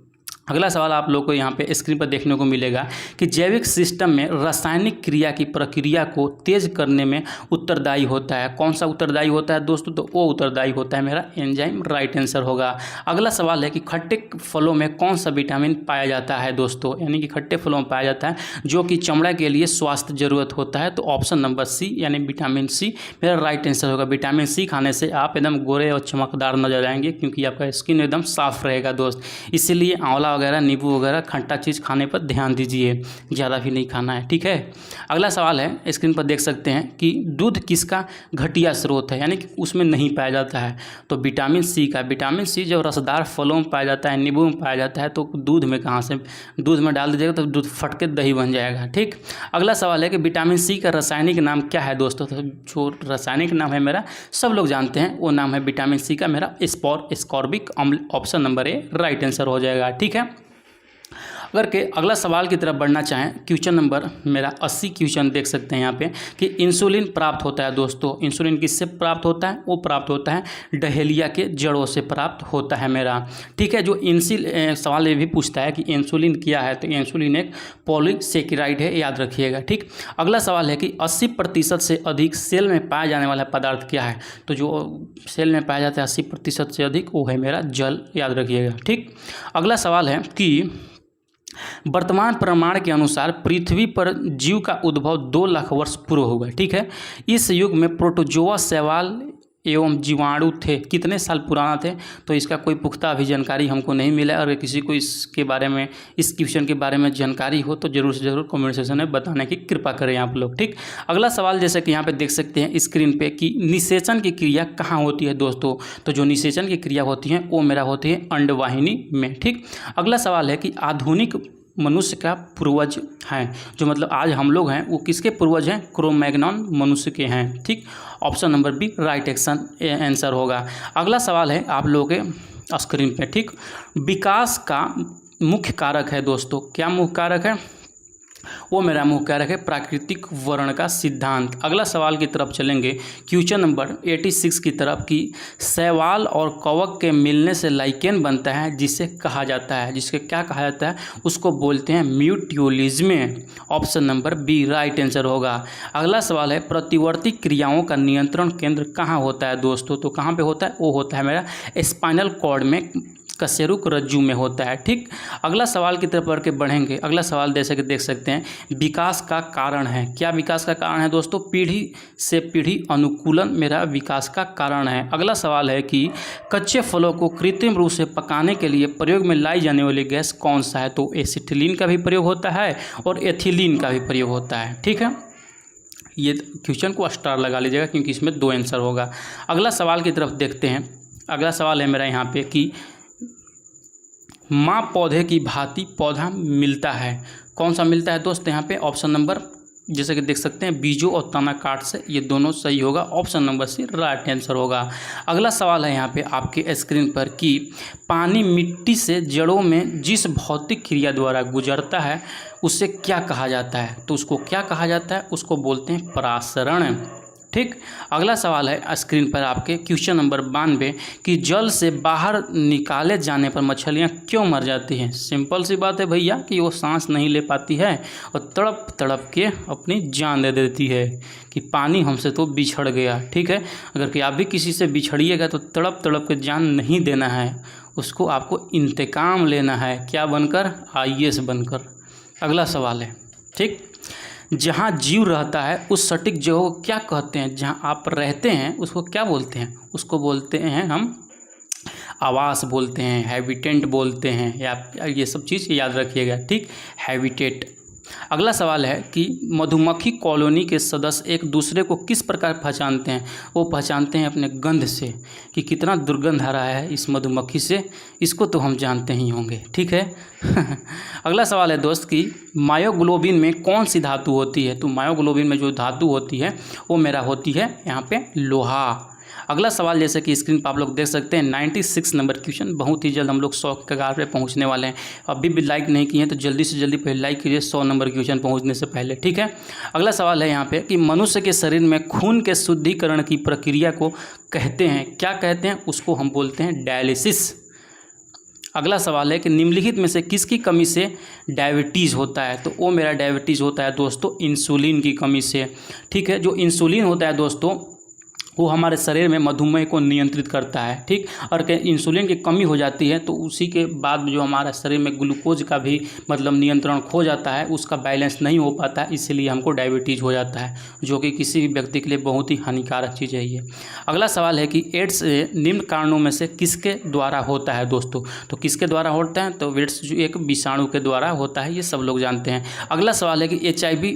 Speaker 1: अगला सवाल आप लोग को यहाँ पे स्क्रीन पर देखने को मिलेगा कि जैविक सिस्टम में रासायनिक क्रिया की प्रक्रिया को तेज करने में उत्तरदायी होता है, कौन सा उत्तरदायी होता है दोस्तों, तो वो उत्तरदायी होता है मेरा एंजाइम, राइट आंसर होगा। अगला सवाल है कि खट्टे फलों में कौन सा विटामिन पाया जाता है दोस्तों, यानी कि खट्टे फलों में पाया जाता है जो कि चमड़ा के लिए स्वास्थ्य जरूरत होता है, तो ऑप्शन नंबर सी यानी विटामिन सी मेरा राइट आंसर होगा। विटामिन सी खाने से आप एकदम गोरे और चमकदार नजर आएंगे, क्योंकि आपका स्किन एकदम साफ रहेगा दोस्त। इसीलिए आंवला वगैरह, नींबू वगैरह खट्टा चीज़ खाने पर ध्यान दीजिए, ज़्यादा भी नहीं खाना है, ठीक है। अगला सवाल है स्क्रीन पर देख सकते हैं कि दूध किसका घटिया स्रोत है, यानी कि उसमें नहीं पाया जाता है, तो विटामिन सी का। विटामिन सी जब रसदार फलों में पाया जाता है, नींबू में पाया जाता है, तो दूध में कहाँ से, दूध में डाल दीजिएगा तो दूध फट के दही बन जाएगा, ठीक। अगला सवाल है कि विटामिन सी का रासायनिक नाम क्या है दोस्तों, तो जो रासायनिक नाम है मेरा सब लोग जानते हैं, वो नाम है विटामिन सी का मेरा स्कॉर्बिक अम्ल, option number A right answer हो जाएगा, ठीक है। अगर के अगला सवाल की तरफ बढ़ना चाहें, क्वेश्चन नंबर मेरा 80 क्वेश्चन देख सकते हैं यहाँ पे कि इंसुलिन प्राप्त होता है दोस्तों। इंसुलिन किससे प्राप्त होता है, वो प्राप्त होता है डहेलिया के जड़ों से प्राप्त होता है मेरा, ठीक है। जो सवाल ये भी पूछता है कि इंसुलिन क्या है, तो इंसुलिन एक पॉलीसेकेराइड है, याद रखिएगा, ठीक। अगला सवाल है कि 80% से अधिक सेल में पाया जाने वाला पदार्थ क्या है, तो जो सेल में पाया जाता है 80% से अधिक वो है मेरा जल, याद रखिएगा, ठीक। अगला सवाल है कि वर्तमान प्रमाण के अनुसार पृथ्वी पर जीव का उद्भव 2 लाख वर्ष पूर्व हुआ, ठीक है। इस युग में प्रोटोजोआ शैवाल एवं जीवाणु थे कितने साल पुराना थे, तो इसका कोई पुख्ता अभी जानकारी हमको नहीं मिला। अगर किसी को इसके बारे में, इस क्वेश्चन के बारे में जानकारी हो तो ज़रूर से ज़रूर कमेंट सेक्शन में बताने की कृपा करें आप लोग। ठीक, अगला सवाल जैसे कि यहाँ पे देख सकते हैं स्क्रीन पे कि निषेचन की क्रिया कहाँ होती है दोस्तों। तो जो निषेचन की क्रिया होती है वो मेरा होती है अंडवाहिनी में। ठीक, अगला सवाल है कि आधुनिक मनुष्य का पूर्वज हैं, जो मतलब आज हम लोग हैं वो किसके पूर्वज हैं, क्रो-मैग्नन मनुष्य के हैं। ठीक, option number B right answer होगा। अगला सवाल है आप लोगों के स्क्रीन पे। ठीक, विकास का मुख्य कारक है दोस्तों, क्या मुख्य कारक है, वो मेरा मुख्य कारक है प्राकृतिक वर्ण का सिद्धांत। अगला सवाल की तरफ चलेंगे, क्वेश्चन नंबर 86 की तरफ की शैवाल और कवक के मिलने से लाइकेन बनता है जिसे कहा जाता है, जिसके क्या कहा जाता है, उसको बोलते हैं mutualism. Option number B right answer होगा। अगला सवाल है प्रतिवर्ती क्रियाओं का नियंत्रण केंद्र कहाँ होता है दोस्तों। तो कहाँ पे होता है, वो होता है मेरा स्पाइनल कॉर्ड में, कशेरुक रज्जु में होता है। ठीक, अगला सवाल की तरफ बढ़ के बढ़ेंगे। अगला सवाल जैसे कि देख सकते हैं विकास का कारण है, क्या विकास का कारण है दोस्तों, पीढ़ी से पीढ़ी अनुकूलन मेरा विकास का कारण है। अगला सवाल है कि कच्चे फलों को कृत्रिम रूप से पकाने के लिए प्रयोग में लाई जाने वाली गैस कौन सा है। तो एसिटिलीन का भी प्रयोग होता है और एथिलीन का भी प्रयोग होता है। ठीक है, ये क्वेश्चन को स्टार लगा लीजिएगा क्योंकि इसमें 2 आंसर होगा। अगला सवाल की तरफ देखते हैं। अगला सवाल है मेरा यहाँ पे कि माँ पौधे की भांति पौधा मिलता है, कौन सा मिलता है दोस्त। यहाँ पे ऑप्शन नंबर जैसे कि देख सकते हैं बीजों और तना काट से, ये दोनों सही होगा। Option number C right answer होगा। अगला सवाल है यहाँ पे आपके स्क्रीन पर कि पानी मिट्टी से जड़ों में जिस भौतिक क्रिया द्वारा गुजरता है उसे क्या कहा जाता है। तो उसको क्या कहा जाता है, उसको बोलते हैं परासरण। ठीक, अगला सवाल है स्क्रीन पर आपके क्वेश्चन नंबर 92 कि जल से बाहर निकाले जाने पर मछलियाँ क्यों मर जाती हैं। सिंपल सी बात है भैया कि वो सांस नहीं ले पाती है और तड़प तड़प के अपनी जान दे देती है कि पानी हमसे तो बिछड़ गया। ठीक है, अगर कि आप भी किसी से बिछड़िएगा तो तड़प तड़प के जान नहीं देना है, उसको आपको इंतकाम लेना है, क्या बनकर, IAS बनकर। अगला सवाल है, ठीक, जहाँ जीव रहता है उस सटीक जगह को क्या कहते हैं, जहाँ आप रहते हैं उसको क्या बोलते हैं, उसको बोलते हैं हम आवास बोलते हैं, हैबिटेट बोलते हैं, या ये सब चीज़ याद रखिएगा। ठीक, हैबिटेट। अगला सवाल है कि मधुमक्खी कॉलोनी के सदस्य एक दूसरे को किस प्रकार पहचानते हैं। वो पहचानते हैं अपने गंध से कि कितना दुर्गंध आ रहा है इस मधुमक्खी से, इसको तो हम जानते ही होंगे। ठीक है अगला सवाल है दोस्त कि मायोग्लोबिन में कौन सी धातु होती है। तो मायोग्लोबिन में जो धातु होती है वो मेरा होती है यहाँ पे लोहा। अगला सवाल जैसे कि स्क्रीन पर आप लोग देख सकते हैं 96 नंबर क्वेश्चन, बहुत ही जल्द हम लोग 100 के कगार पे पहुंचने वाले हैं। अभी भी लाइक नहीं किए हैं तो जल्दी से जल्दी पहले लाइक कीजिए 100 नंबर क्वेश्चन पहुंचने से पहले। ठीक है, अगला सवाल है यहाँ पे कि मनुष्य के शरीर में खून के शुद्धिकरण की प्रक्रिया को कहते हैं, क्या कहते हैं, उसको हम बोलते हैं डायलिसिस। अगला सवाल है कि निम्नलिखित में से किसकी कमी से डायबिटीज़ होता है। तो वो मेरा डायबिटीज़ होता है दोस्तों इंसुलिन की कमी से। ठीक है, जो इंसुलिन होता है दोस्तों वो हमारे शरीर में मधुमेह को नियंत्रित करता है। ठीक, और इंसुलिन की कमी हो जाती है तो उसी के बाद जो हमारा शरीर में ग्लूकोज का भी मतलब नियंत्रण खो जाता है, उसका बैलेंस नहीं हो पाता है, इसीलिए हमको डायबिटीज़ हो जाता है, जो कि किसी भी व्यक्ति के लिए बहुत ही हानिकारक चीज़ है ये। अगला सवाल है कि एड्स निम्न कारणों में से किसके द्वारा होता है दोस्तों। तो किसके द्वारा होता है, तो एड्स जो एक विषाणु के द्वारा होता है, ये सब लोग जानते हैं। अगला सवाल है कि HIV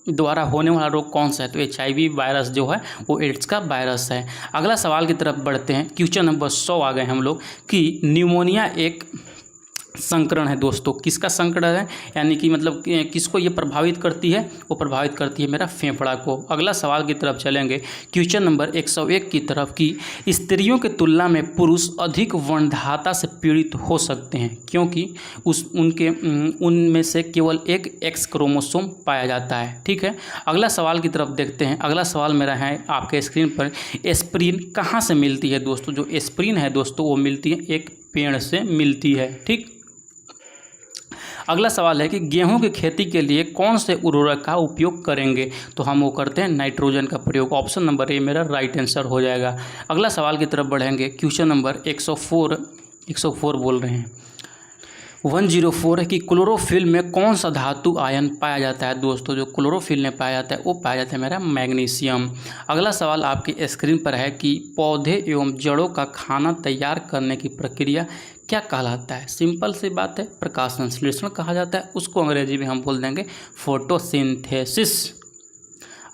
Speaker 1: द्वारा होने वाला रोग कौन सा है। तो HIV वायरस जो है वो एड्स का वायरस है। अगला सवाल की तरफ बढ़ते हैं, क्वेश्चन नंबर 100 आ गए हम लोग कि न्यूमोनिया एक संक्रमण है दोस्तों, किसका संक्रमण है, यानी कि मतलब किसको ये प्रभावित करती है, वो प्रभावित करती है मेरा फेफड़ा को। अगला सवाल की तरफ चलेंगे, क्वेश्चन नंबर 101 की तरफ की स्त्रियों की तुलना में पुरुष अधिक वर्णधाता से पीड़ित हो सकते हैं क्योंकि उनमें से केवल एक X क्रोमोसोम पाया जाता है। ठीक है, अगला सवाल की तरफ देखते हैं। अगला सवाल मेरा है आपके स्क्रीन पर, एस्प्रिन कहाँ से मिलती है दोस्तों। जो एस्प्रिन है दोस्तों वो मिलती है एक पेड़ से मिलती है। ठीक, अगला सवाल है कि गेहूं की खेती के लिए कौन से उर्वरक का उपयोग करेंगे। तो हम वो करते हैं नाइट्रोजन का प्रयोग। ऑप्शन नंबर ए मेरा राइट आंसर हो जाएगा। अगला सवाल की तरफ बढ़ेंगे, क्वेश्चन नंबर 104 बोल रहे हैं। 104 है कि क्लोरोफिल में कौन सा धातु आयन पाया जाता है दोस्तों। जो क्लोरोफिल में पाया जाता है वो पाया जाता है मेरा मैग्नीशियम। अगला सवाल आपकी स्क्रीन पर है कि पौधे एवं जड़ों का खाना तैयार करने की प्रक्रिया क्या कहलाता है। सिंपल सी बात है, प्रकाश संश्लेषण कहा जाता है, उसको अंग्रेजी में हम बोल देंगे फोटोसिंथेसिस।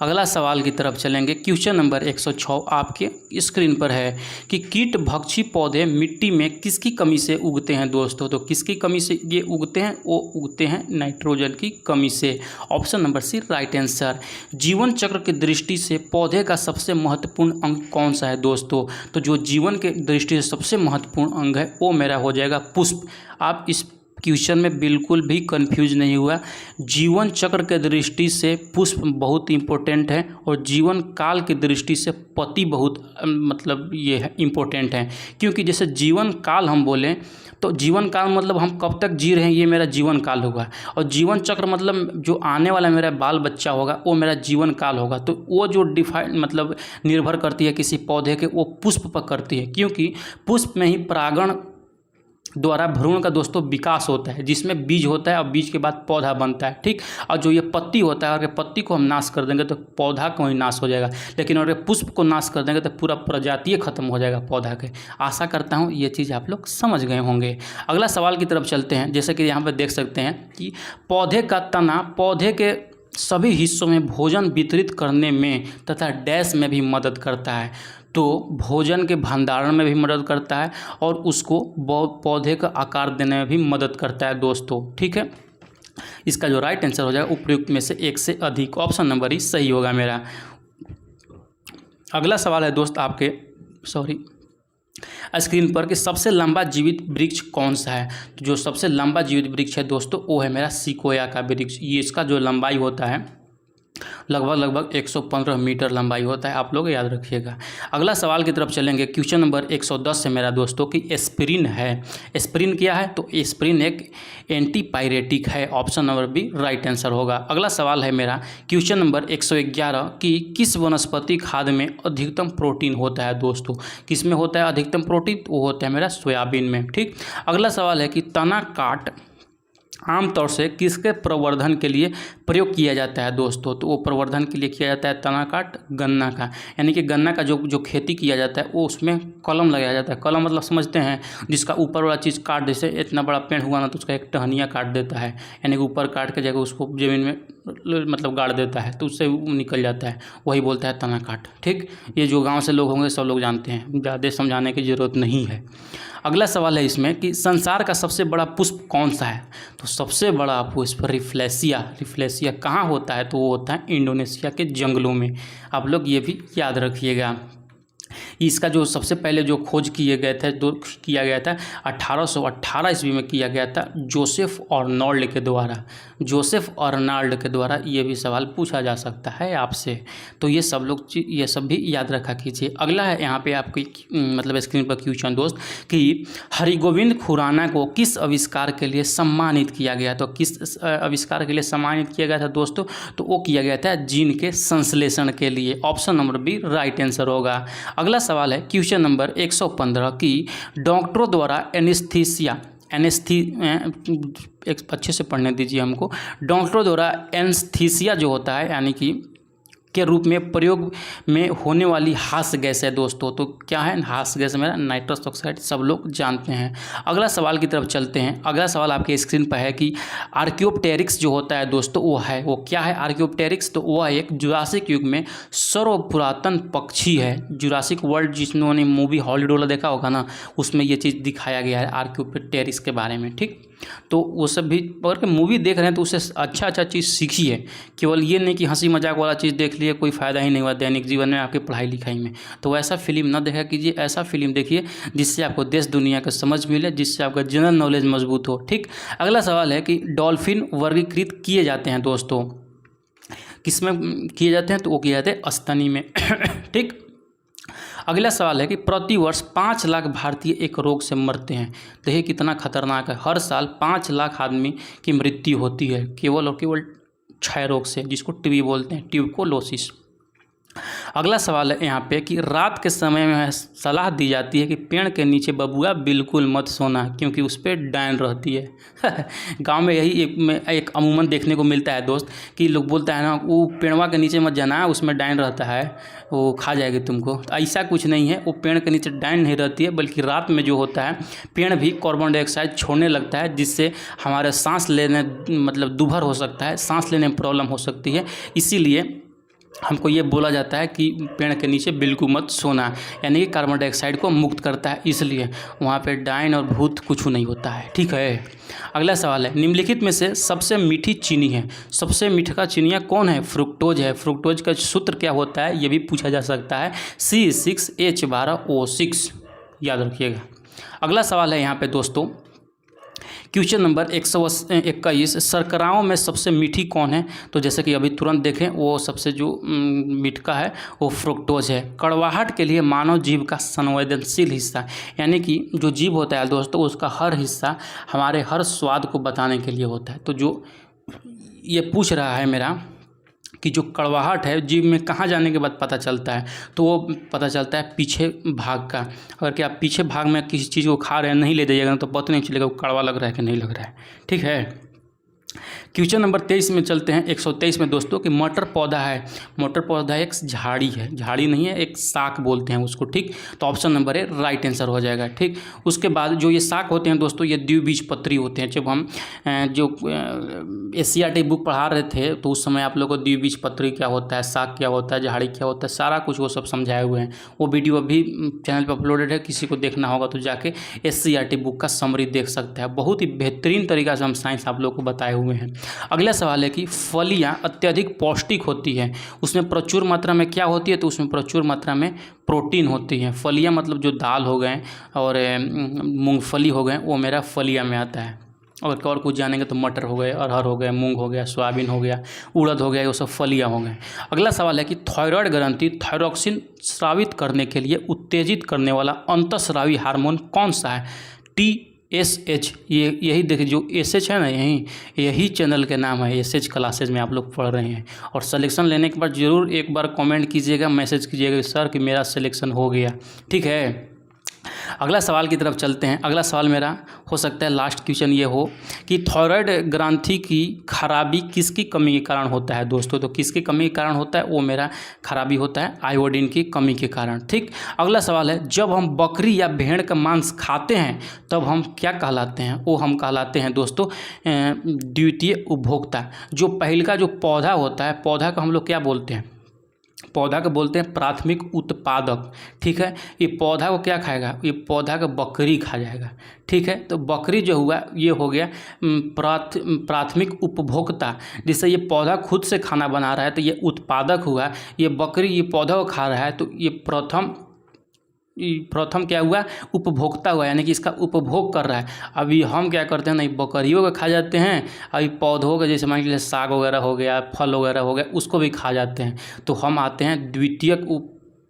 Speaker 1: अगला सवाल की तरफ चलेंगे। क्वेश्चन नंबर 106 आपके स्क्रीन पर है कि कीट भक्षी पौधे मिट्टी में किसकी कमी से उगते हैं दोस्तों। तो किसकी कमी से ये उगते हैं, वो उगते हैं नाइट्रोजन की कमी से। Option number C right answer. जीवन चक्र की दृष्टि से पौधे का सबसे महत्वपूर्ण अंग कौन सा है दोस्तों। तो जो जीवन के दृष्टि से सबसे महत्वपूर्ण अंग है वो मेरा हो जाएगा पुष्प। आप इस क्वेश्चन में बिल्कुल भी कंफ्यूज नहीं हुआ। जीवन चक्र के दृष्टि से पुष्प बहुत इम्पोर्टेंट है और जीवन काल की दृष्टि से पत्ती बहुत मतलब ये है इम्पोर्टेंट है। क्योंकि जैसे जीवन काल हम बोलें तो जीवन काल मतलब हम कब तक जी रहे हैं ये मेरा जीवन काल होगा, और जीवन चक्र मतलब जो आने वाला मेरा बाल बच्चा होगा वो मेरा जीवन काल होगा। तो वो जो डिफाइन मतलब निर्भर करती है किसी पौधे के, वो पुष्प पर करती है। क्योंकि पुष्प में ही परागण द्वारा भ्रूण का दोस्तों विकास होता है, जिसमें बीज होता है और बीज के बाद पौधा बनता है, ठीक। और जो ये पत्ती होता है, अगर पत्ती को हम नाश कर देंगे तो पौधा को ही नाश हो जाएगा, लेकिन अगर पुष्प को नाश कर देंगे तो पूरा प्रजातीय खत्म हो जाएगा पौधा के। आशा करता हूँ ये चीज़ आप लोग समझ गए होंगे। अगला सवाल की तरफ चलते हैं। जैसे कि यहाँ पर देख सकते हैं कि पौधे का तना पौधे के सभी हिस्सों में भोजन वितरित करने में तथा डैश में भी मदद करता है। तो भोजन के भंडारण में भी मदद करता है और उसको पौधे का आकार देने में भी मदद करता है दोस्तों, ठीक है। इसका जो राइट आंसर हो जाएगा उपयुक्त में से एक से अधिक, ऑप्शन नंबर ही सही होगा मेरा। अगला सवाल है दोस्त आपके स्क्रीन पर कि सबसे लंबा जीवित वृक्ष कौन सा है। तो जो सबसे लंबा जीवित वृक्ष है दोस्तों वो है मेरा सिकोया का वृक्ष। ये इसका जो लंबाई होता है लगभग 115 मीटर लंबाई होता है, आप लोग याद रखिएगा। अगला सवाल की तरफ चलेंगे। क्वेश्चन नंबर 110 है मेरा दोस्तों कि एस्पिरिन है। एस्पिरिन क्या है। तो एस्पिरिन एक एंटीपायरेटिक है, option number B right answer होगा। अगला सवाल है मेरा क्वेश्चन नंबर 111 कि किस वनस्पति खाद्य में अधिकतम प्रोटीन होता है दोस्तों। किस में होता है अधिकतम प्रोटीन, वो होता है मेरा सोयाबीन में, ठीक। अगला सवाल है कि तना काट आमतौर से किसके प्रवर्धन के लिए प्रयोग किया जाता है दोस्तों। तो वो प्रवर्धन के लिए किया जाता है तना काट गन्ना का, यानी कि गन्ना का जो खेती किया जाता है वो उसमें कलम लगाया जाता है। कलम मतलब समझते हैं, जिसका ऊपर वाला चीज़ काट, जैसे इतना बड़ा पेड़ हुआ ना तो उसका एक टहनिया काट देता है, यानी कि ऊपर काट के जगह उसको ज़मीन में मतलब गाड़ देता है तो उससे निकल जाता है, वही बोलता है तना काट, ठीक। ये जो गाँव से लोग होंगे सब लोग जानते हैं, ज़्यादा समझाने की ज़रूरत नहीं है। अगला सवाल है इसमें कि संसार का सबसे बड़ा पुष्प कौन सा है। तो सबसे बड़ा पुष्प रिफ्लेसिया कहाँ होता है। तो वो होता है इंडोनेशिया के जंगलों में, आप लोग ये भी याद रखिएगा। इसका जो सबसे पहले जो खोज किया गया था 1818 ईस्वी में किया गया था जोसेफ अर्नोल्ड के द्वारा। ये भी सवाल पूछा जा सकता है आपसे, तो ये सब भी याद रखा कीजिए। अगला है यहाँ पे आपकी मतलब स्क्रीन पर क्वेश्चन दोस्त कि हरिगोविंद खुराना को किस आविष्कार के लिए सम्मानित किया गया। तो किस आविष्कार के लिए सम्मानित किया गया था दोस्तों। तो वो किया गया था जीन के संश्लेषण के लिए, option number B right answer होगा। अगला सवाल है क्वेश्चन नंबर 115 कि डॉक्टरों द्वारा एक अच्छे से पढ़ने दीजिए हमको। डॉक्टरों द्वारा एनेस्थीसिया जो होता है यानी कि के रूप में प्रयोग में होने वाली हास्य गैस है दोस्तों। तो क्या है हास्य गैस मेरा नाइट्रस ऑक्साइड, सब लोग जानते हैं। अगला सवाल की तरफ चलते हैं। अगला सवाल आपके स्क्रीन पर है कि आर्कियोप्टेरिक्स जो होता है दोस्तों वो क्या है आर्कियोप्टेरिक्स। तो वह एक जुरासिक युग में सर्वपुरातन पक्षी है। जुरासिक वर्ल्ड जिन्होंने मूवी हॉलीवुड वाला देखा होगा ना, उसमें ये चीज़ दिखाया गया है आर्कियोप्टेरिक्स के बारे में, ठीक। तो वो सब भी अगर के मूवी देख रहे हैं तो उससे अच्छा चीज़ सीखी है, केवल ये नहीं कि हंसी मजाक वाला चीज़ देख लिए कोई फ़ायदा ही नहीं हुआ दैनिक जीवन में आपकी पढ़ाई लिखाई में। तो ऐसा फिल्म ना देखा कीजिए, ऐसा फिल्म देखिए जिससे आपको देश दुनिया का समझ मिले, जिससे आपका जनरल नॉलेज मजबूत हो, ठीक। अगला सवाल है कि डॉल्फिन वर्गीकृत किए जाते हैं दोस्तों, किसमें किए जाते हैं। तो वो किए जाते हैं स्तनी में, ठीक। अगला सवाल है कि प्रतिवर्ष 5 लाख भारतीय एक रोग से मरते हैं। देखिए कितना खतरनाक है, हर साल 5 लाख आदमी की मृत्यु होती है केवल और केवल क्षय रोग से, जिसको टीबी बोलते हैं, ट्यूबरकुलोसिस। अगला सवाल है यहाँ पे कि रात के समय में सलाह दी जाती है कि पेड़ के नीचे बबुआ बिल्कुल मत सोना, क्योंकि उस पर डायन रहती है। गांव में यही एक अमूमन देखने को मिलता है दोस्त, कि लोग बोलता है ना वो पेड़वा के नीचे मत जाना, उसमें डायन रहता है, वो खा जाएगी तुमको। तो ऐसा कुछ नहीं है, वो पेड़ के नीचे डायन नहीं रहती है, बल्कि रात में जो होता है पेड़ भी कार्बन डाइऑक्साइड छोड़ने लगता है, जिससे हमारे सांस लेने मतलब दुभर हो सकता है, सांस लेने में प्रॉब्लम हो सकती है। इसीलिए हमको ये बोला जाता है कि पेड़ के नीचे बिल्कुल मत सोना, यानी कि कार्बन डाइऑक्साइड को मुक्त करता है, इसलिए वहाँ पे डायन और भूत कुछ नहीं होता है। ठीक है, अगला सवाल है, निम्नलिखित में से सबसे मीठी चीनी है, सबसे मीठा चीनियाँ कौन है? फ्रुक्टोज है। फ्रुक्टोज का सूत्र क्या होता है ये भी पूछा जा सकता है, C6H12O6, याद रखिएगा। अगला सवाल है यहाँ पे दोस्तों, क्वेश्चन नंबर 121, शर्कराओं में सबसे मीठी कौन है? तो जैसे कि अभी तुरंत देखें, वो सबसे जो मीठा है वो फ्रुक्टोज है। कड़वाहट के लिए मानव जीव का संवेदनशील हिस्सा, यानी कि जो जीव होता है दोस्तों उसका हर हिस्सा हमारे हर स्वाद को बताने के लिए होता है। तो जो ये पूछ रहा है मेरा कि जो कड़वाहट है जीव में कहाँ जाने के बाद पता चलता है, तो वो पता चलता है पीछे भाग का। अगर कि आप पीछे भाग में किसी चीज़ को खा रहे हैं, नहीं ले जाइएगा तो पता नहीं चलेगा वो कड़वा लग रहा है कि नहीं लग रहा है। ठीक है, क्वेश्चन नंबर 23 में चलते हैं, 123 में दोस्तों, कि मटर पौधा है, मटर पौधा एक झाड़ी है, झाड़ी नहीं है, एक साग बोलते हैं उसको। ठीक, तो option number A right answer हो जाएगा। ठीक, उसके बाद जो ये साग होते हैं दोस्तों ये द्विबीजपत्री होते हैं। जब हम जो SCERT बुक पढ़ा रहे थे तो उस समय आप लोगों को द्विबीजपत्री क्या होता है, साग क्या होता है, झाड़ी क्या होता है, सारा कुछ वो सब समझाए हुए हैं। वो वीडियो अभी चैनल पर अपलोडेड है, किसी को देखना होगा तो जाके SCERT बुक का समरी देख सकते हैं। बहुत ही बेहतरीन तरीका से हम साइंस आप लोग को बताए हुए हैं। अगला सवाल है कि फलियां अत्यधिक पौष्टिक होती है, उसमें प्रचुर मात्रा में क्या होती है? तो उसमें प्रचुर मात्रा में प्रोटीन होती है। फलियां मतलब जो दाल हो गए और मूंगफली हो गए, वो मेरा फलियां में आता है। अगर और कुछ जानेंगे तो मटर हो गए, अरहर हो गए, मूंग हो गया, सोयाबीन हो गया, उड़द हो गया, वो सब फलियां हो गए। अगला सवाल है कि थायराइड ग्रंथि थायरॉक्सिन स्रावित करने के लिए उत्तेजित करने वाला अंतःस्रावी हार्मोन कौन सा है? TSH, ये यही देखिए जो SH है ना, यही चैनल के नाम है, SH क्लासेज में आप लोग पढ़ रहे हैं। और सिलेक्शन लेने के बाद ज़रूर एक बार कमेंट कीजिएगा, मैसेज कीजिएगा सर कि मेरा सिलेक्शन हो गया। ठीक है, अगला सवाल की तरफ चलते हैं। अगला सवाल मेरा हो सकता है लास्ट क्वेश्चन ये हो कि थायराइड ग्रंथि की खराबी किसकी कमी के कारण होता है दोस्तों? तो किसकी कमी के कारण होता है? वो मेरा खराबी होता है आयोडीन की कमी के कारण। ठीक, अगला सवाल है, जब हम बकरी या भेड़ का मांस खाते हैं तब हम क्या कहलाते हैं? वो हम कहलाते हैं दोस्तों द्वितीय उपभोक्ता। जो पहले का जो पौधा होता है, पौधा का हम लोग क्या बोलते हैं? पौधा को बोलते हैं प्राथमिक उत्पादक। ठीक है, ये पौधा को क्या खाएगा? ये पौधा का बकरी खा जाएगा। ठीक है, तो बकरी जो हुआ ये हो गया प्राथमिक उपभोक्ता, जिससे ये पौधा खुद से खाना बना रहा है तो ये उत्पादक हुआ। ये बकरी ये पौधा को खा रहा है तो ये प्रथम क्या हुआ? उपभोक्ता हुआ, यानी कि इसका उपभोग कर रहा है। अभी हम क्या करते हैं, नहीं बकरियों को खा जाते हैं, अभी पौधों का जैसे मान लीजिए साग वगैरह हो गया, फल वगैरह हो गया, उसको भी खा जाते हैं। तो हम आते हैं द्वितीयक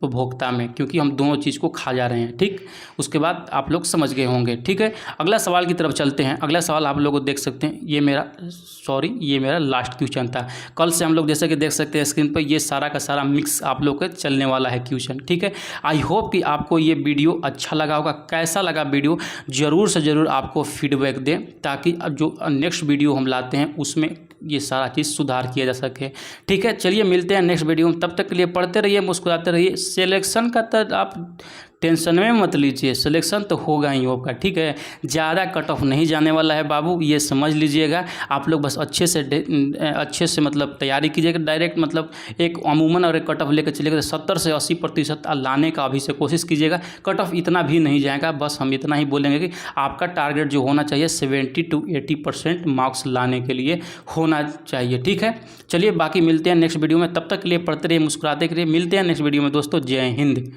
Speaker 1: उपभोक्ता में, क्योंकि हम दोनों चीज़ को खा जा रहे हैं। ठीक, उसके बाद आप लोग समझ गए होंगे। ठीक है, अगला सवाल की तरफ चलते हैं। अगला सवाल आप लोग देख सकते हैं, ये मेरा लास्ट क्वेश्चन था। कल से हम लोग जैसे कि देख सकते हैं स्क्रीन पर, ये सारा का सारा मिक्स आप लोग के चलने वाला है क्वेश्चन। ठीक है, आई होप कि आपको ये वीडियो अच्छा लगा होगा। कैसा लगा वीडियो ज़रूर से ज़रूर आपको फीडबैक दें, ताकि अब जो नेक्स्ट वीडियो हम लाते हैं उसमें ये सारा चीज़ सुधार किया जा सके। ठीक है, चलिए मिलते हैं नेक्स्ट वीडियो में। तब तक के लिए पढ़ते रहिए, मुस्कुराते रहिए। सिलेक्शन का तो आप टेंशन में मत लीजिए, सिलेक्शन तो होगा ही होगा। ठीक है, ज़्यादा कट ऑफ नहीं जाने वाला है बाबू, ये समझ लीजिएगा। आप लोग बस अच्छे से मतलब तैयारी कीजिएगा। डायरेक्ट मतलब एक अमूमन और एक कट ऑफ लेकर चलिएगा, 70 से 80% लाने का अभी से कोशिश कीजिएगा। कट ऑफ इतना भी नहीं जाएगा, बस हम इतना ही बोलेंगे कि आपका टारगेट जो होना चाहिए 70 to 80% मार्क्स लाने के लिए होना चाहिए। ठीक है, चलिए बाकी मिलते हैं नेक्स्ट वीडियो में। तब तक के लिए पढ़ते रहिए, मुस्कुराते रहिए। मिलते हैं नेक्स्ट वीडियो में दोस्तों। जय हिंद।